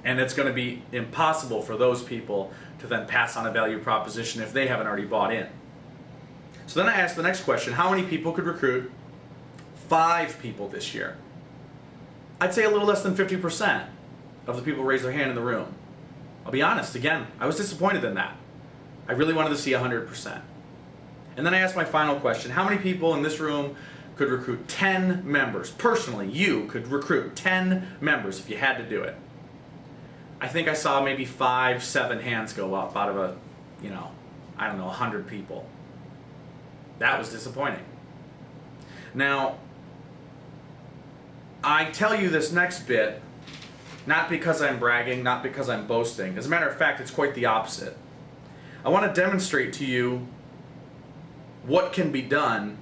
And it's going to be impossible for those people to then pass on a value proposition if they haven't already bought in. So then I asked the next question, how many people could recruit 5 people this year? I'd say a little less than 50% of the people raised their hand in the room. I'll be honest, again, I was disappointed in that. I really wanted to see 100%. And then I asked my final question, how many people in this room could recruit 10 members? Personally, you could recruit 10 members if you had to do it. I think I saw maybe 5, 7 hands go up out of a, 100 people. That was disappointing. Now, I tell you this next bit, not because I'm bragging, not because I'm boasting. As a matter of fact, it's quite the opposite. I want to demonstrate to you what can be done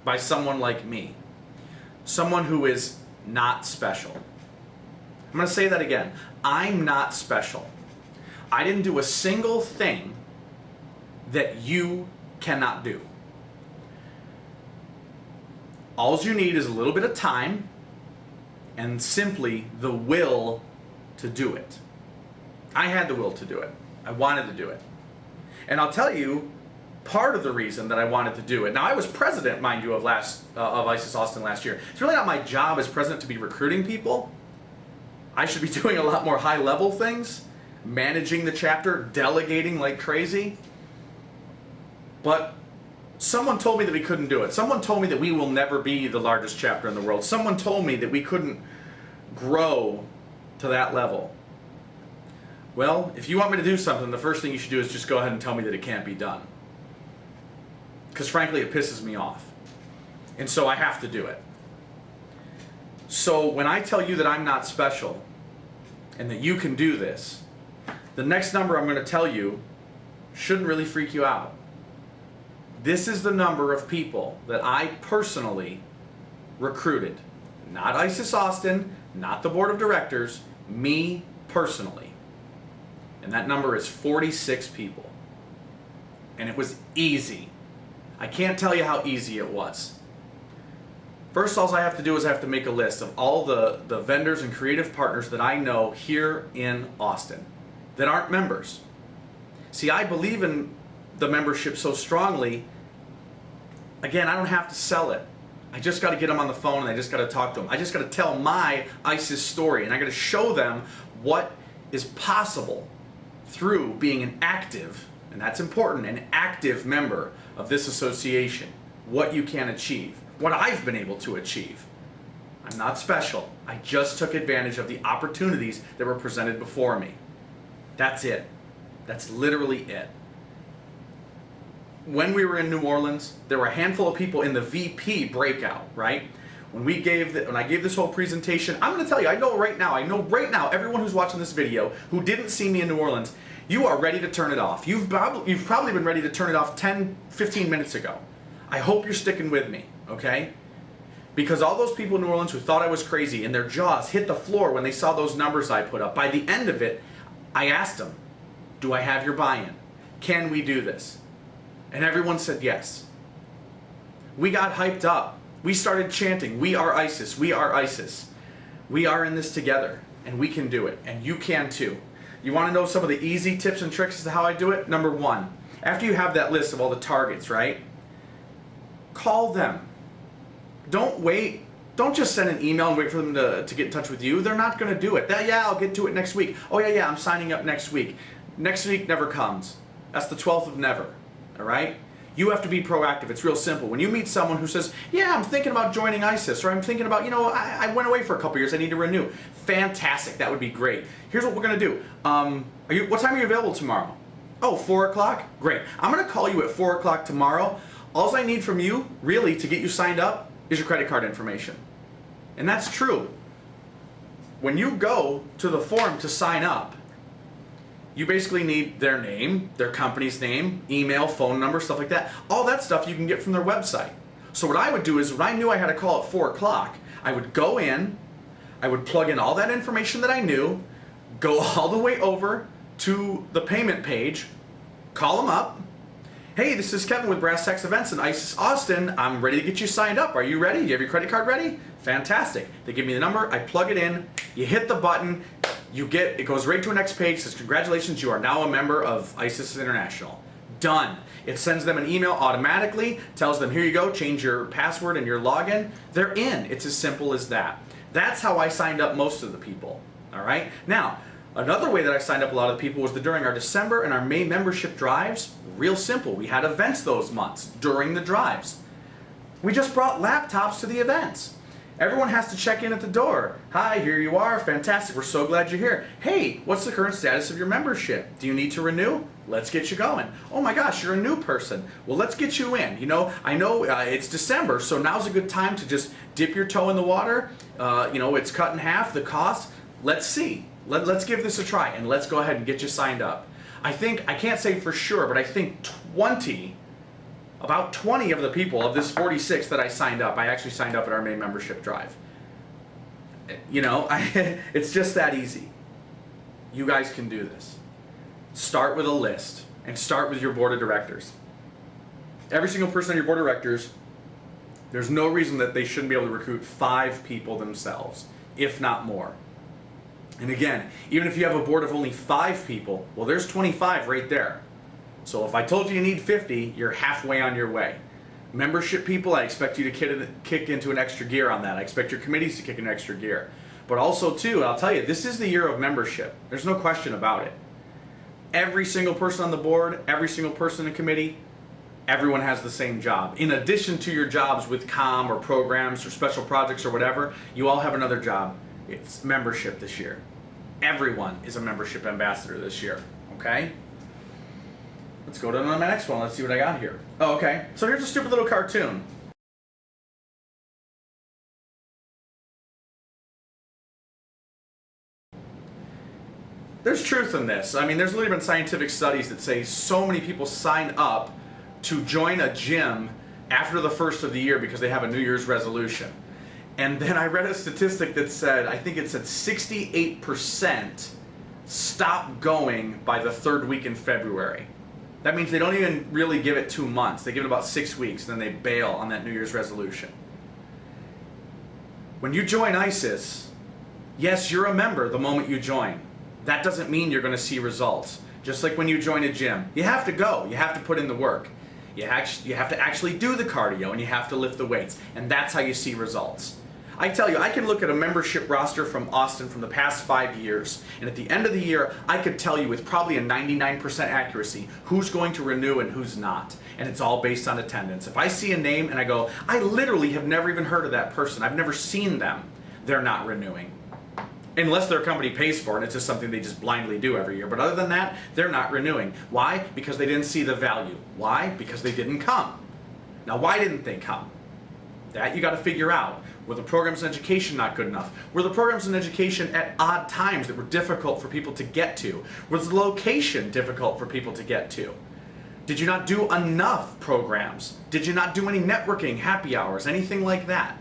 by someone like me. Someone who is not special. I'm going to say that again. I'm not special. I didn't do a single thing that you cannot do. All you need is a little bit of time and simply the will to do it. I had the will to do it. I wanted to do it. And I'll tell you part of the reason that I wanted to do it. Now, I was president, mind you, of ISES Austin last year. It's really not my job as president to be recruiting people. I should be doing a lot more high-level things, managing the chapter, delegating like crazy. But someone told me that we couldn't do it. Someone told me that we will never be the largest chapter in the world. Someone told me that we couldn't grow to that level. Well, if you want me to do something, the first thing you should do is just go ahead and tell me that it can't be done. Because frankly, it pisses me off. And so I have to do it. So when I tell you that I'm not special and that you can do this, the next number I'm going to tell you shouldn't really freak you out. This is the number of people that I personally recruited. Not ISES Austin, not the board of directors, me personally. And that number is 46 people. And it was easy. I can't tell you how easy it was. First, all I have to do is I have to make a list of all the vendors and creative partners that I know here in Austin that aren't members. See, I believe in the membership so strongly. Again, I don't have to sell it. I just got to get them on the phone and I just got to talk to them. I just got to tell my ISIS story and I got to show them what is possible through being an active, and that's important, an active member of this association. What you can achieve, what I've been able to achieve. I'm not special. I just took advantage of the opportunities that were presented before me. That's it. That's literally it. When we were in New Orleans, there were a handful of people in the VP breakout, right? When I gave this whole presentation, I'm going to tell you, I know right now, everyone who's watching this video who didn't see me in New Orleans, you are ready to turn it off. You've probably been ready to turn it off 10, 15 minutes ago. I hope you're sticking with me, okay? Because all those people in New Orleans who thought I was crazy and their jaws hit the floor when they saw those numbers I put up, by the end of it, I asked them, do I have your buy-in? Can we do this? And everyone said yes. We got hyped up. We started chanting, we are ISIS, we are ISIS. We are in this together, and we can do it, and you can too. You want to know some of the easy tips and tricks as to how I do it? Number 1, after you have that list of all the targets, right? Call them. Don't wait. Don't just send an email and wait for them to get in touch with you. They're not going to do it. Yeah, I'll get to it next week. Oh yeah, I'm signing up next week. Next week never comes. That's the 12th of never. All right? You have to be proactive. It's real simple. When you meet someone who says, yeah, I'm thinking about joining ISES, or I'm thinking about, I went away for a couple years, I need to renew. Fantastic, that would be great. Here's what we're gonna do. What time are you available tomorrow? Oh, 4 o'clock? Great. I'm gonna call you at 4 o'clock tomorrow. All I need from you, really, to get you signed up is your credit card information. And that's true. When you go to the form to sign up, you basically need their name, their company's name, email, phone number, stuff like that. All that stuff you can get from their website. So what I would do is when I knew I had a call at 4 o'clock, I would go in, I would plug in all that information that I knew, go all the way over to the payment page, call them up. Hey, this is Kevin with Brass Tacks Events in ISES Austin. I'm ready to get you signed up. Are you ready? Do you have your credit card ready? Fantastic. They give me the number, I plug it in, you hit the button, it goes right to a next page, says congratulations, you are now a member of ISES International. Done. It sends them an email automatically, tells them here you go, change your password and your login. They're in. It's as simple as that. That's how I signed up most of the people. All right? Now, another way that I signed up a lot of the people was during our December and our May membership drives. Real simple. We had events those months during the drives. We just brought laptops to the events. Everyone has to check in at the door. Hi, here you are. Fantastic. We're so glad you're here. Hey, what's the current status of your membership? Do you need to renew? Let's get you going. Oh my gosh, you're a new person. Well, let's get you in. I know it's December, so now's a good time to just dip your toe in the water. It's cut in half, the cost. Let's see. Let's give this a try, and let's go ahead and get you signed up. I can't say for sure, but I think about 20 of the people of this 46 that I signed up, I actually signed up at our May membership drive. It's just that easy. You guys can do this. Start with a list and start with your board of directors. Every single person on your board of directors, there's no reason that they shouldn't be able to recruit 5 people themselves, if not more. And again, even if you have a board of only 5 people, well, there's 25 right there. So if I told you need 50, you're halfway on your way. Membership people, I expect you to kick into an extra gear on that. I expect your committees to kick in extra gear. But also too, I'll tell you, this is the year of membership. There's no question about it. Every single person on the board, every single person in committee, everyone has the same job. In addition to your jobs with comm or programs or special projects or whatever, you all have another job. It's membership this year. Everyone is a membership ambassador this year, okay? Let's go to my next one. Let's see what I got here. Oh, okay. So here's a stupid little cartoon. There's truth in this. I mean, there's literally been scientific studies that say so many people sign up to join a gym after the first of the year because they have a New Year's resolution. And then I read a statistic that said, I think it said 68% stop going by the 3rd week in February. That means they don't even really give it 2 months. They give it about 6 weeks, and then they bail on that New Year's resolution. When you join ISES, yes, you're a member the moment you join. That doesn't mean you're going to see results. Just like when you join a gym. You have to go. You have to put in the work. You have to actually do the cardio, and you have to lift the weights. And that's how you see results. I tell you, I can look at a membership roster from Austin from the past 5 years, and at the end of the year, I could tell you with probably a 99% accuracy who's going to renew and who's not. And it's all based on attendance. If I see a name and I go, I literally have never even heard of that person, I've never seen them, they're not renewing. Unless their company pays for it, it's just something they just blindly do every year. But other than that, they're not renewing. Why? Because they didn't see the value. Why? Because they didn't come. Now, why didn't they come? That you got to figure out. Were the programs in education not good enough? Were the programs in education at odd times that were difficult for people to get to? Was the location difficult for people to get to? Did you not do enough programs? Did you not do any networking, happy hours, anything like that?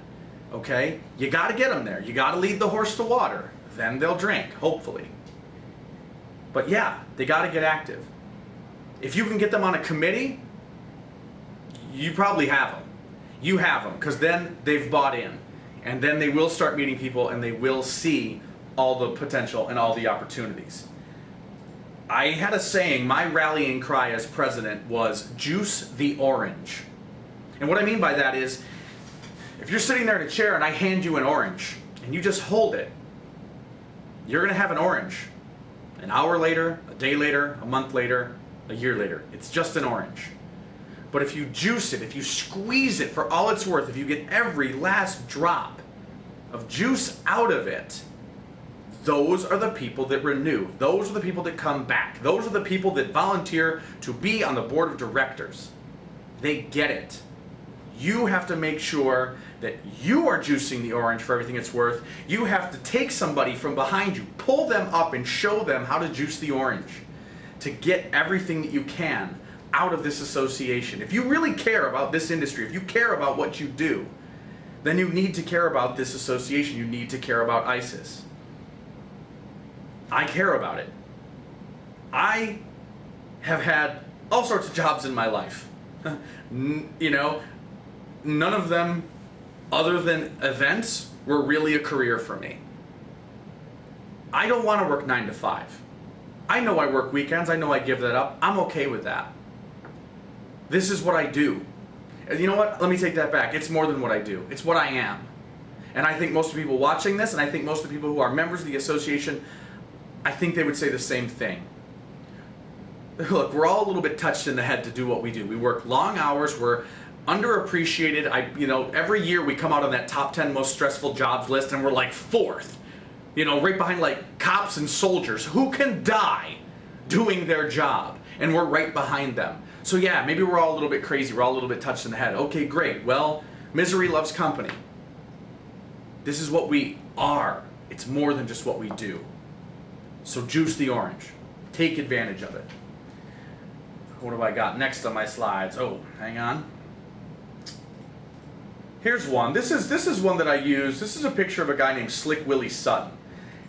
Okay? You got to get them there. You got to lead the horse to water. Then they'll drink, hopefully. But yeah, they got to get active. If you can get them on a committee, you probably have them. You have them, because then they've bought in. And then they will start meeting people and they will see all the potential and all the opportunities. I had a saying, my rallying cry as president was, juice the orange. And what I mean by that is, if you're sitting there in a chair and I hand you an orange, and you just hold it, you're going to have an orange. An hour later, a day later, a month later, a year later. It's just an orange. But if you juice it, if you squeeze it for all it's worth, if you get every last drop of juice out of it, those are the people that renew. Those are the people that come back. Those are the people that volunteer to be on the board of directors. They get it. You have to make sure that you are juicing the orange for everything it's worth. You have to take somebody from behind you, pull them up and show them how to juice the orange to get everything that you can out of this association. If you really care about this industry, if you care about what you do, then you need to care about this association. You need to care about ISES. I care about it. I have had all sorts of jobs in my life. You know, none of them, other than events, were really a career for me. I don't want to work 9 to 5. I know I work weekends. I know I give that up. I'm okay with that. This is what I do. And you know what? Let me take that back. It's more than what I do. It's what I am. And I think most of the people watching this, and I think most of the people who are members of the association, I think they would say the same thing. Look, we're all a little bit touched in the head to do what we do. We work long hours. We're underappreciated. Every year we come out on that top 10 most stressful jobs list, and we're like 4th. Right behind like cops and soldiers who can die doing their job, and we're right behind them. So yeah, maybe we're all a little bit crazy. We're all a little bit touched in the head. Okay, great. Well, misery loves company. This is what we are. It's more than just what we do. So juice the orange. Take advantage of it. What have I got next on my slides? Oh, hang on. Here's one. This is one that I use. This is a picture of a guy named Slick Willie Sutton.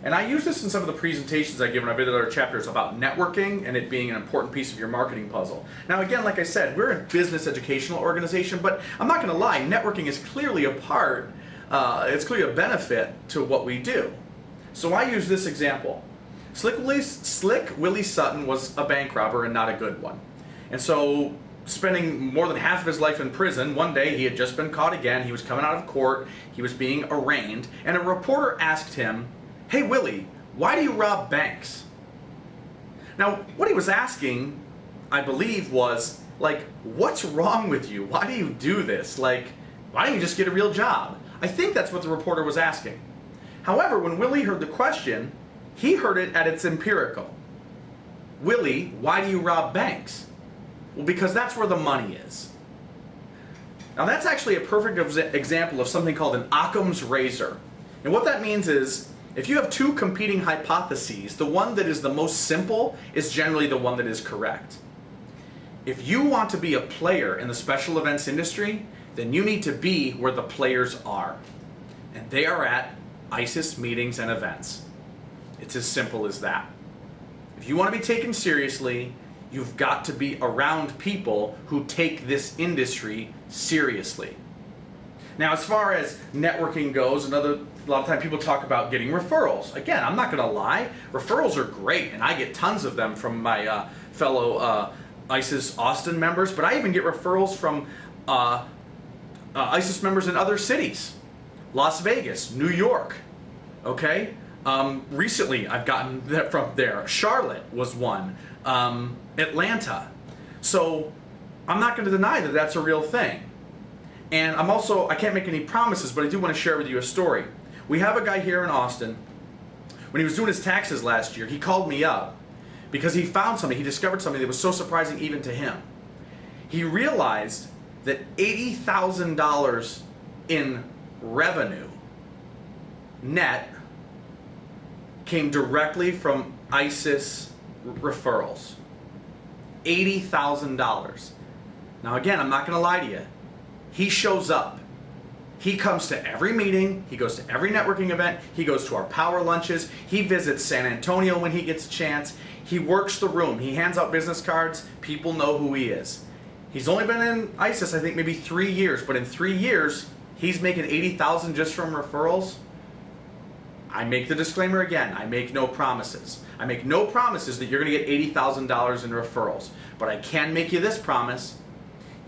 And I use this in some of the presentations I give when I've been at other chapters about networking and it being an important piece of your marketing puzzle. Now again, like I said, we're a business educational organization, but I'm not going to lie, networking is clearly a part, it's clearly a benefit to what we do. So I use this example. Slick Willie Sutton was a bank robber and not a good one. And so spending more than half of his life in prison, one day he had just been caught again, he was coming out of court, he was being arraigned, and a reporter asked him, "Hey Willie, why do you rob banks?" Now, what he was asking, I believe, was, like, what's wrong with you? Why do you do this? Like, why don't you just get a real job? I think that's what the reporter was asking. However, when Willie heard the question, he heard it at its empirical. Willie, why do you rob banks? Well, because that's where the money is. Now, that's actually a perfect example of something called an Occam's razor. And what that means is, if you have two competing hypotheses, the one that is the most simple is generally the one that is correct. If you want to be a player in the special events industry, then you need to be where the players are. And they are at ISES meetings and events. It's as simple as that. If you want to be taken seriously, you've got to be around people who take this industry seriously. Now, as far as networking goes, a lot of times people talk about getting referrals. Again, I'm not going to lie, referrals are great, and I get tons of them from my fellow ISES Austin members, but I even get referrals from ISES members in other cities. Las Vegas, New York, okay? Recently, I've gotten that from there. Charlotte was one. Atlanta. So, I'm not going to deny that that's a real thing. And I can't make any promises, but I do want to share with you a story. We have a guy here in Austin. When he was doing his taxes last year, he called me up because he found something, he discovered something that was so surprising even to him. He realized that $80,000 in revenue net came directly from ISES referrals. $80,000. Now again, I'm not going to lie to you. He shows up. He comes to every meeting, he goes to every networking event, he goes to our power lunches, he visits San Antonio when he gets a chance, he works the room, he hands out business cards, people know who he is. He's only been in ISES, I think, maybe 3 years, but in 3 years, he's making $80,000 just from referrals. I make the disclaimer again, I make no promises. I make no promises that you're going to get $80,000 in referrals, but I can make you this promise.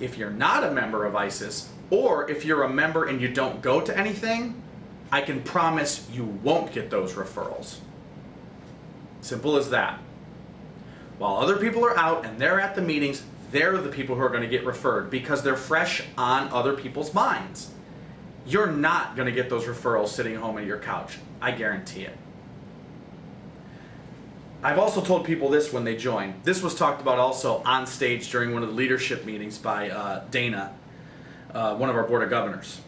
If you're not a member of ISES, or if you're a member and you don't go to anything, I can promise you won't get those referrals. Simple as that. While other people are out and they're at the meetings, They're the people who are going to get referred because they're fresh on other people's minds. You're not going to get those referrals sitting home at your couch. I guarantee it. I've also told people this when they join. This was talked about also on stage during one of the leadership meetings by Dana, one of our board of governors.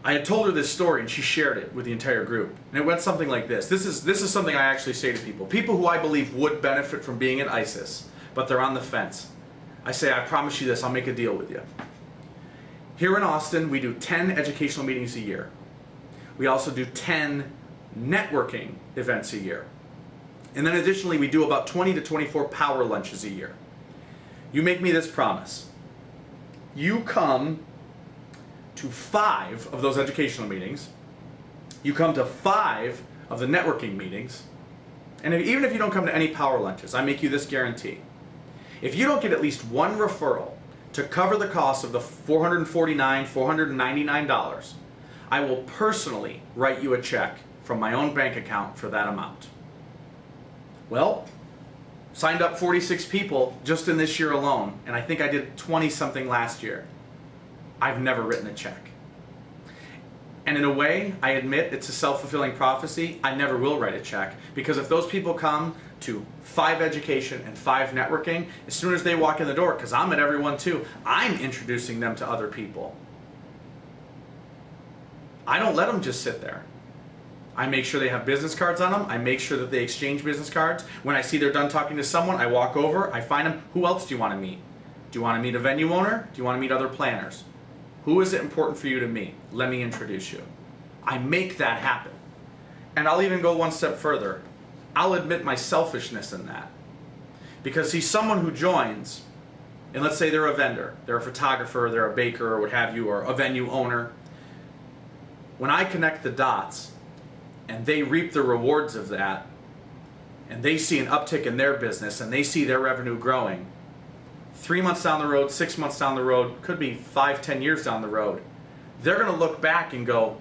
I had told her this story and she shared it with the entire group. And it went something like this. This is something I actually say to people. People who I believe would benefit from being at ISES, but they're on the fence. I say, I promise you this, I'll make a deal with you. Here in Austin, we do 10 educational meetings a year. We also do 10 networking events a year. And then additionally, we do about 20 to 24 power lunches a year. You make me this promise. You come to 5 of those educational meetings. You come to 5 of the networking meetings. And even if you don't come to any power lunches, I make you this guarantee. If you don't get at least one referral to cover the cost of the $499, I will personally write you a check from my own bank account for that amount. Well, signed up 46 people just in this year alone, and I think I did 20 something last year. I've never written a check. And in a way, I admit it's a self-fulfilling prophecy. I never will write a check, because if those people come to 5 education and 5 networking, as soon as they walk in the door, because I'm at every one too, I'm introducing them to other people. I don't let them just sit there. I make sure they have business cards on them. I make sure that they exchange business cards. When I see they're done talking to someone, I walk over, I find them, who else do you want to meet? Do you want to meet a venue owner? Do you want to meet other planners? Who is it important for you to meet? Let me introduce you. I make that happen. And I'll even go one step further. I'll admit my selfishness in that. Because see, someone who joins, and let's say they're a vendor, they're a photographer, they're a baker, or what have you, or a venue owner. When I connect the dots, and they reap the rewards of that, and they see an uptick in their business, and they see their revenue growing, 3 months down the road, 6 months down the road, could be 5, 10 years down the road, they're going to look back and go,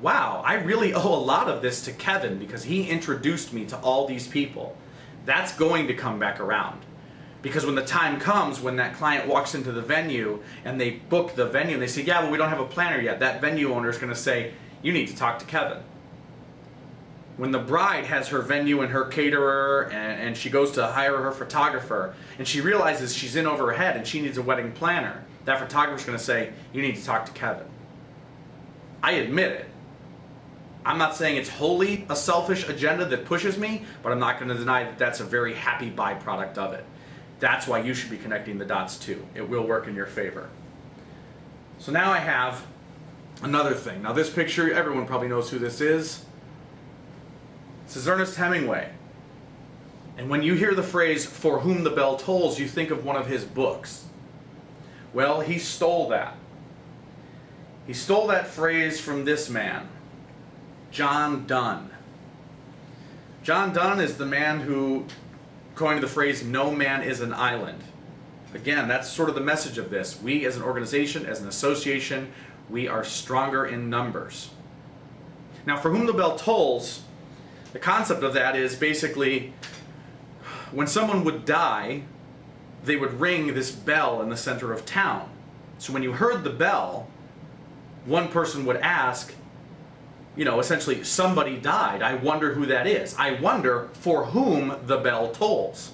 wow, I really owe a lot of this to Kevin because he introduced me to all these people. That's going to come back around. Because when the time comes, when that client walks into the venue and they book the venue and they say, yeah, well, we don't have a planner yet, that venue owner is going to say, you need to talk to Kevin. When the bride has her venue and her caterer and she goes to hire her photographer and she realizes she's in over her head and she needs a wedding planner, that photographer's going to say, you need to talk to Kevin. I admit it. I'm not saying it's wholly a selfish agenda that pushes me, but I'm not going to deny that that's a very happy byproduct of it. That's why you should be connecting the dots too. It will work in your favor. So now I have another thing. Now this picture, everyone probably knows who this is. This is Ernest Hemingway. And when you hear the phrase, "for whom the bell tolls," you think of one of his books. Well, he stole that. He stole that phrase from this man, John Donne. John Donne is the man who coined the phrase, "no man is an island." Again, that's sort of the message of this. We as an organization, as an association, we are stronger in numbers. Now, for whom the bell tolls, the concept of that is basically when someone would die, they would ring this bell in the center of town. So when you heard the bell, one person would ask, essentially, somebody died. I wonder who that is. I wonder for whom the bell tolls.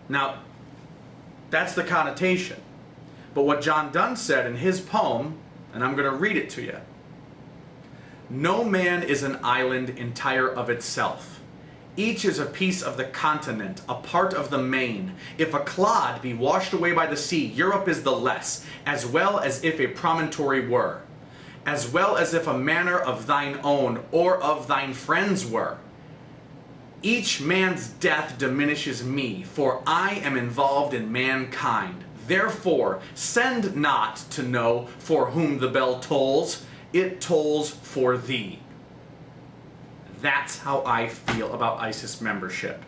Now, that's the connotation. But what John Donne said in his poem, and I'm going to read it to you. No man is an island entire of itself. Each is a piece of the continent, a part of the main. If a clod be washed away by the sea, Europe is the less, as well as if a promontory were, as well as if a manor of thine own or of thine friends were. Each man's death diminishes me, for I am involved in mankind. Therefore, send not to know for whom the bell tolls. It tolls for thee. That's how I feel about ISES membership.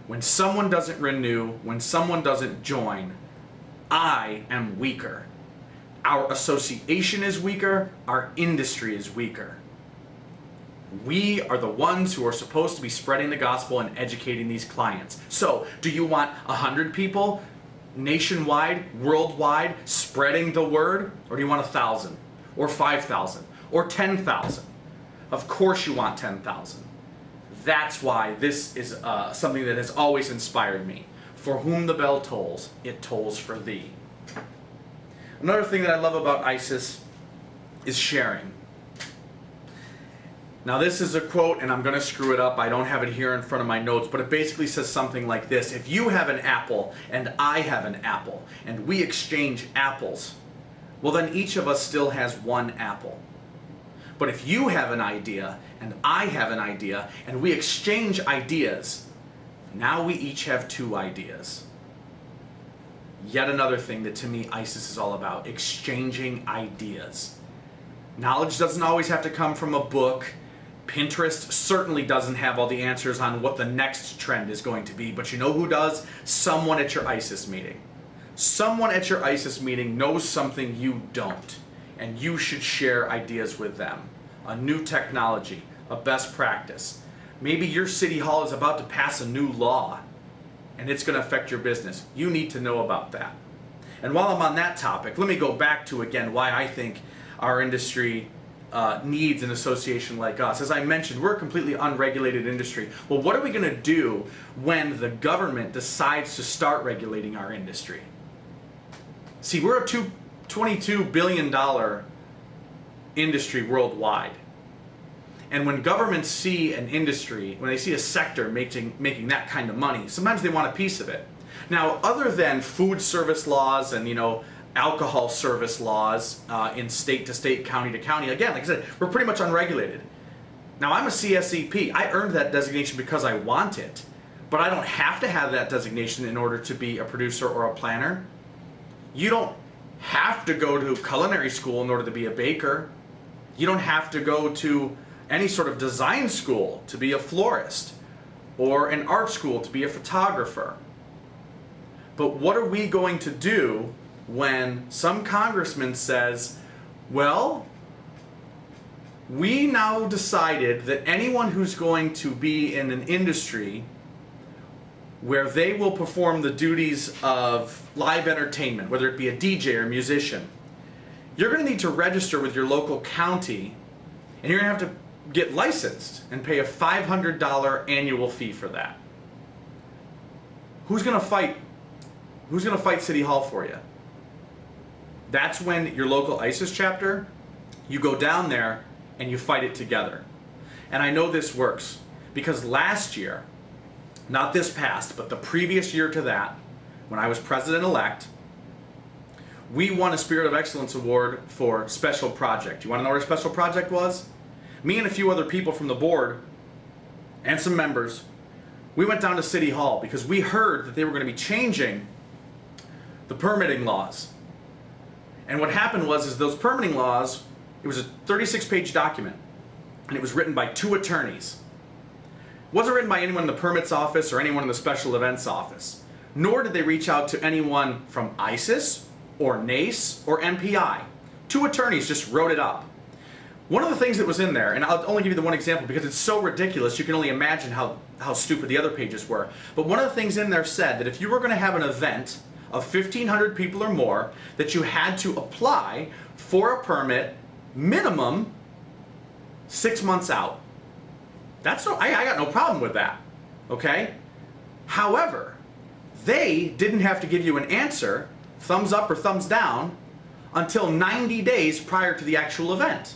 When someone doesn't renew, when someone doesn't join, I am weaker. Our association is weaker, our industry is weaker. We are the ones who are supposed to be spreading the gospel and educating these clients. So, do you want 100 people nationwide, worldwide, spreading the word? Or do you want 1,000 or 5,000 or 10,000? Of course you want 10,000. That's why this is something that has always inspired me. For whom the bell tolls, it tolls for thee. Another thing that I love about ISES is sharing. Now this is a quote, and I'm going to screw it up. I don't have it here in front of my notes, but it basically says something like this. If you have an apple and I have an apple, and we exchange apples, well then each of us still has one apple. But if you have an idea and I have an idea, and we exchange ideas, now we each have 2 ideas. Yet another thing that to me ISES is all about, exchanging ideas. Knowledge doesn't always have to come from a book. Pinterest certainly doesn't have all the answers on what the next trend is going to be, but you know who does? Someone at your ISES meeting. Someone at your ISES meeting knows something you don't, and you should share ideas with them. A new technology, a best practice. Maybe your city hall is about to pass a new law, and it's going to affect your business. You need to know about that. And while I'm on that topic, let me go back to again why I think our industry needs an association like us. As I mentioned, we're a completely unregulated industry. Well, what are we going to do when the government decides to start regulating our industry? See, we're a $22 billion industry worldwide. And when governments see an industry, when they see a sector making that kind of money, sometimes they want a piece of it. Now, other than food service laws and, alcohol service laws in state to state, county to county. Again, like I said, we're pretty much unregulated. Now, I'm a CSEP. I earned that designation because I want it, but I don't have to have that designation in order to be a producer or a planner. You don't have to go to culinary school in order to be a baker. You don't have to go to any sort of design school to be a florist or an art school to be a photographer. But what are we going to do when some congressman says, well, we now decided that anyone who's going to be in an industry where they will perform the duties of live entertainment, whether it be a DJ or musician, you're going to need to register with your local county, and you're going to have to get licensed and pay a $500 annual fee for that. Who's going to fight? Who's going to fight City Hall for you? That's when your local ISES chapter, you go down there and you fight it together. And I know this works because last year, not this past, but the previous year to that, when I was president-elect, we won a Spirit of Excellence Award for Special Project. You want to know what our special project was? Me and a few other people from the board and some members, we went down to City Hall because we heard that they were going to be changing the permitting laws. And what happened was those permitting laws, it was a 36-page document, and it was written by 2 attorneys. It wasn't written by anyone in the permits office or anyone in the special events office, nor did they reach out to anyone from ISES or NACE or MPI. 2 attorneys just wrote it up. One of the things that was in there, and I'll only give you the one example because it's so ridiculous you can only imagine how stupid the other pages were, but one of the things in there said that if you were going to have an event of 1,500 people or more, that you had to apply for a permit minimum 6 months out. I got no problem with that, okay? However, they didn't have to give you an answer, thumbs up or thumbs down, until 90 days prior to the actual event.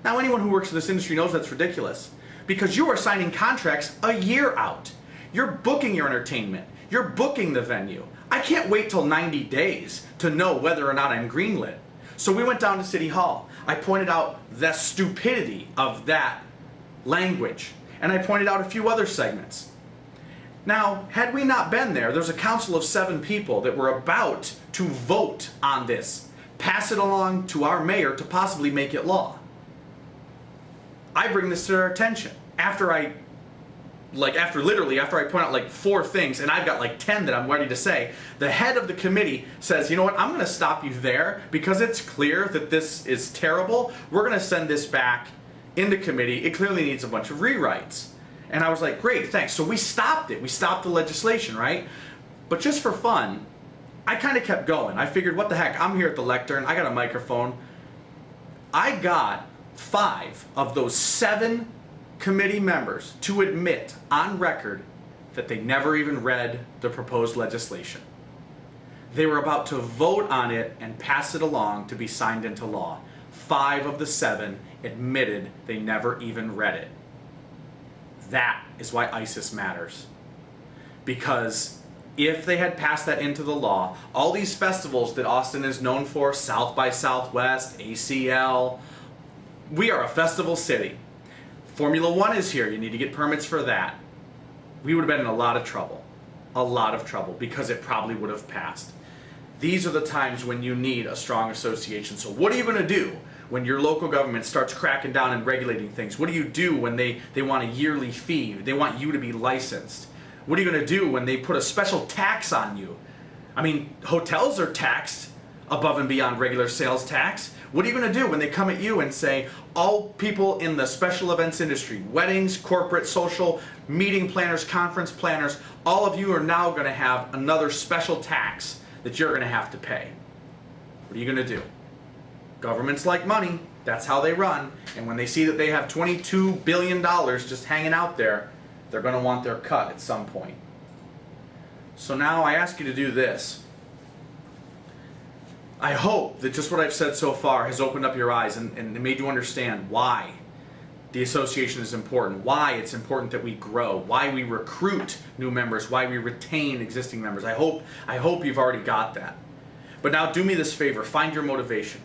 Now, anyone who works in this industry knows that's ridiculous because you are signing contracts a year out. You're booking your entertainment. You're booking the venue. I can't wait till 90 days to know whether or not I'm greenlit. So we went down to City Hall. I pointed out the stupidity of that language, and I pointed out a few other segments. Now, had we not been there, there's a council of 7 people that were about to vote on this, pass it along to our mayor to possibly make it law. I bring this to their attention after I point out like 4 things, and I've got like 10 that I'm ready to say, the head of the committee says, you know what, I'm going to stop you there because it's clear that this is terrible. We're going to send this back into committee. It clearly needs a bunch of rewrites. And I was like, great, thanks. So we stopped it. We stopped the legislation, right? But just for fun, I kind of kept going. I figured, what the heck, I'm here at the lectern, I got a microphone. I got 5 of those 7 committee members to admit on record that they never even read the proposed legislation. They were about to vote on it and pass it along to be signed into law. 5 of the 7 admitted they never even read it. That is why ISES matters. Because if they had passed that into the law, all these festivals that Austin is known for, South by Southwest, ACL, we are a festival city. Formula One is here, you need to get permits for that. We would have been in a lot of trouble, because it probably would have passed. These are the times when you need a strong association. So what are you going to do when your local government starts cracking down and regulating things? What do you do when they want a yearly fee? They want you to be licensed. What are you going to do when they put a special tax on you? I mean, hotels are taxed above and beyond regular sales tax. What are you going to do when they come at you and say, all people in the special events industry, weddings, corporate, social, meeting planners, conference planners, all of you are now going to have another special tax that you're going to have to pay? What are you going to do? Governments like money. That's how they run. And when they see that they have $22 billion just hanging out there, they're going to want their cut at some point. So now I ask you to do this. I hope that just what I've said so far has opened up your eyes and made you understand why the association is important, why it's important that we grow, why we recruit new members, why we retain existing members. I hope you've already got that. But now do me this favor, find your motivation.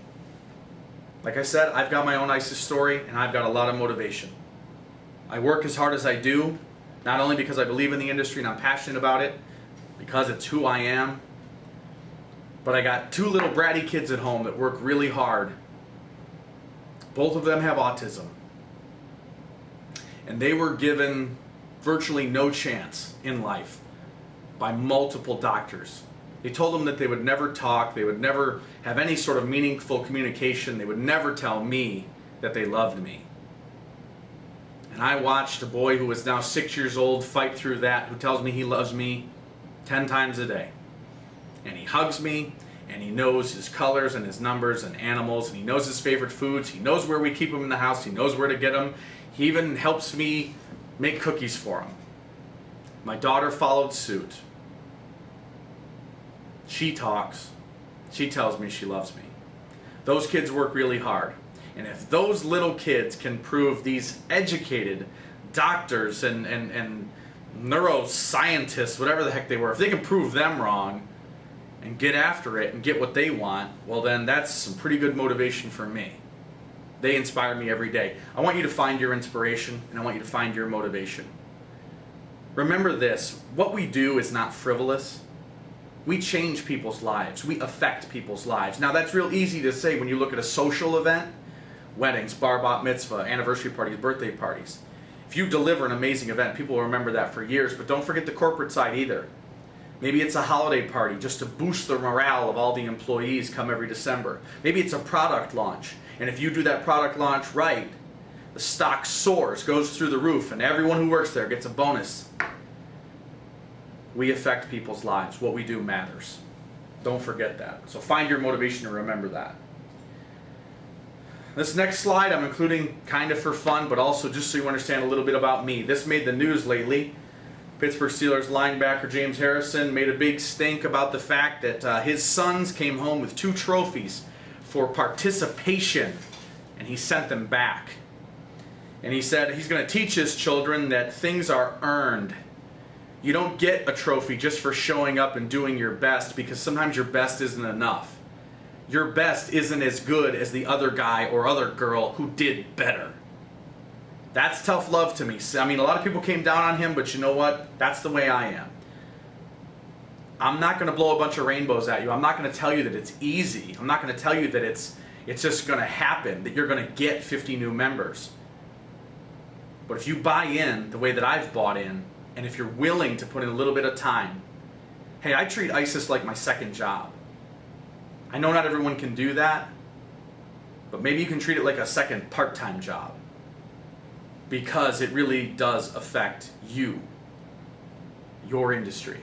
Like I said, I've got my own ISIS story and I've got a lot of motivation. I work as hard as I do, not only because I believe in the industry and I'm passionate about it, because it's who I am, but I got 2 little bratty kids at home that work really hard. Both of them have autism. And they were given virtually no chance in life by multiple doctors. They told them that they would never talk, they would never have any sort of meaningful communication, they would never tell me that they loved me. And I watched a boy who is now 6 years old fight through that, who tells me he loves me 10 times a day. And he hugs me, and he knows his colors and his numbers and animals, and he knows his favorite foods, he knows where we keep him in the house, he knows where to get them. He even helps me make cookies for him. My daughter followed suit. She talks. She tells me she loves me. Those kids work really hard. And if those little kids can prove these educated doctors and neuroscientists, whatever the heck they were, if they can prove them wrong and get after it and get what they want, well then that's some pretty good motivation for me. They inspire me every day. I want you to find your inspiration and I want you to find your motivation. Remember this, what we do is not frivolous. We change people's lives. We affect people's lives. Now that's real easy to say when you look at a social event, weddings, bar bat mitzvah, anniversary parties, birthday parties. If you deliver an amazing event, people will remember that for years, but don't forget the corporate side either. Maybe it's a holiday party just to boost the morale of all the employees come every December. Maybe it's a product launch, and if you do that product launch right, the stock soars, goes through the roof, and everyone who works there gets a bonus. We affect people's lives. What we do matters. Don't forget that. So find your motivation and remember that. This next slide I'm including kind of for fun, but also just so you understand a little bit about me. This made the news lately. Pittsburgh Steelers linebacker James Harrison made a big stink about the fact that his sons came home with 2 trophies for participation, and he sent them back. And he said he's going to teach his children that things are earned. You don't get a trophy just for showing up and doing your best, because sometimes your best isn't enough. Your best isn't as good as the other guy or other girl who did better. That's tough love to me. I mean, a lot of people came down on him, but you know what? That's the way I am. I'm not going to blow a bunch of rainbows at you. I'm not going to tell you that it's easy. I'm not going to tell you that it's just going to happen, that you're going to get 50 new members. But if you buy in the way that I've bought in, and if you're willing to put in a little bit of time, hey, I treat ISIS like my second job. I know not everyone can do that, but maybe you can treat it like a second part-time job, because it really does affect you, your industry.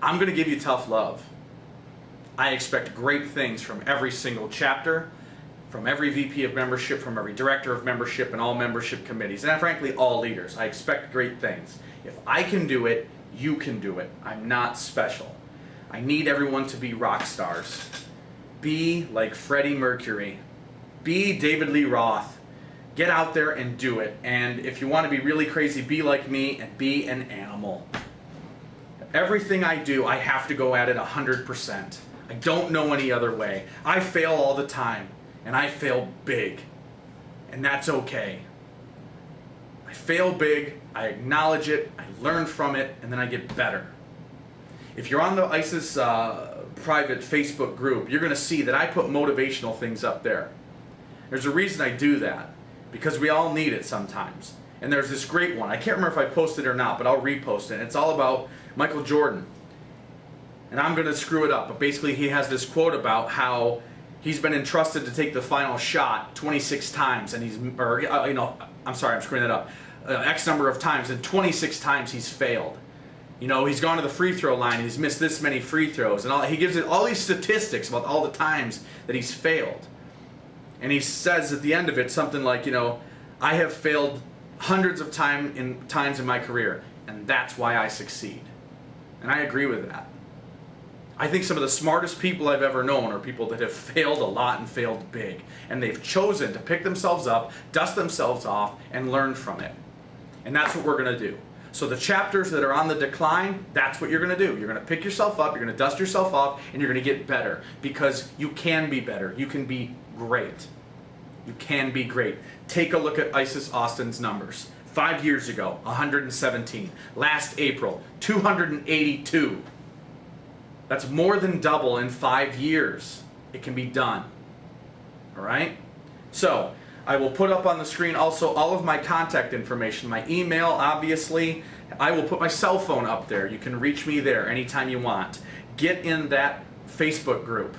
I'm going to give you tough love. I expect great things from every single chapter, from every VP of membership, from every director of membership, and all membership committees, and frankly, all leaders. I expect great things. If I can do it, you can do it. I'm not special. I need everyone to be rock stars. Be like Freddie Mercury. Be David Lee Roth. Get out there and do it. And if you want to be really crazy, be like me and be an animal. Everything I do, I have to go at it 100%. I don't know any other way. I fail all the time, and I fail big. And that's okay. I fail big, I acknowledge it, I learn from it, and then I get better. If you're on the ISES private Facebook group, you're going to see that I put motivational things up there. There's a reason I do that, because we all need it sometimes. And there's this great one. I can't remember if I posted it or not, but I'll repost it. It's all about Michael Jordan. And I'm going to screw it up, but basically he has this quote about how he's been entrusted to take the final shot 26 times, and I'm screwing that up, X number of times, and 26 times he's failed. He's gone to the free throw line, and he's missed this many free throws, and he gives it all these statistics about all the times that he's failed. And he says at the end of it something like, I have failed hundreds of times in my career, and that's why I succeed. And I agree with that. I think some of the smartest people I've ever known are people that have failed a lot and failed big. And they've chosen to pick themselves up, dust themselves off, and learn from it. And that's what we're going to do. So the chapters that are on the decline, that's what you're going to do. You're going to pick yourself up, you're going to dust yourself off, and you're going to get better. Because you can be better. You can be great. You can be great. Take a look at ISIS Austin's numbers. 5 years ago, 117. Last April, 282. That's more than double in 5 years. It can be done. All right? So, I will put up on the screen also all of my contact information. My email, obviously. I will put my cell phone up there. You can reach me there anytime you want. Get in that Facebook group.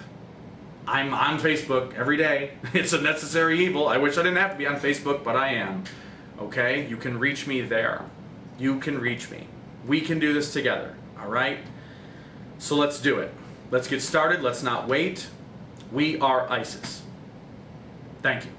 I'm on Facebook every day. It's a necessary evil. I wish I didn't have to be on Facebook, but I am. Okay? You can reach me there. You can reach me. We can do this together. All right? So let's do it. Let's get started. Let's not wait. We are ISIS. Thank you.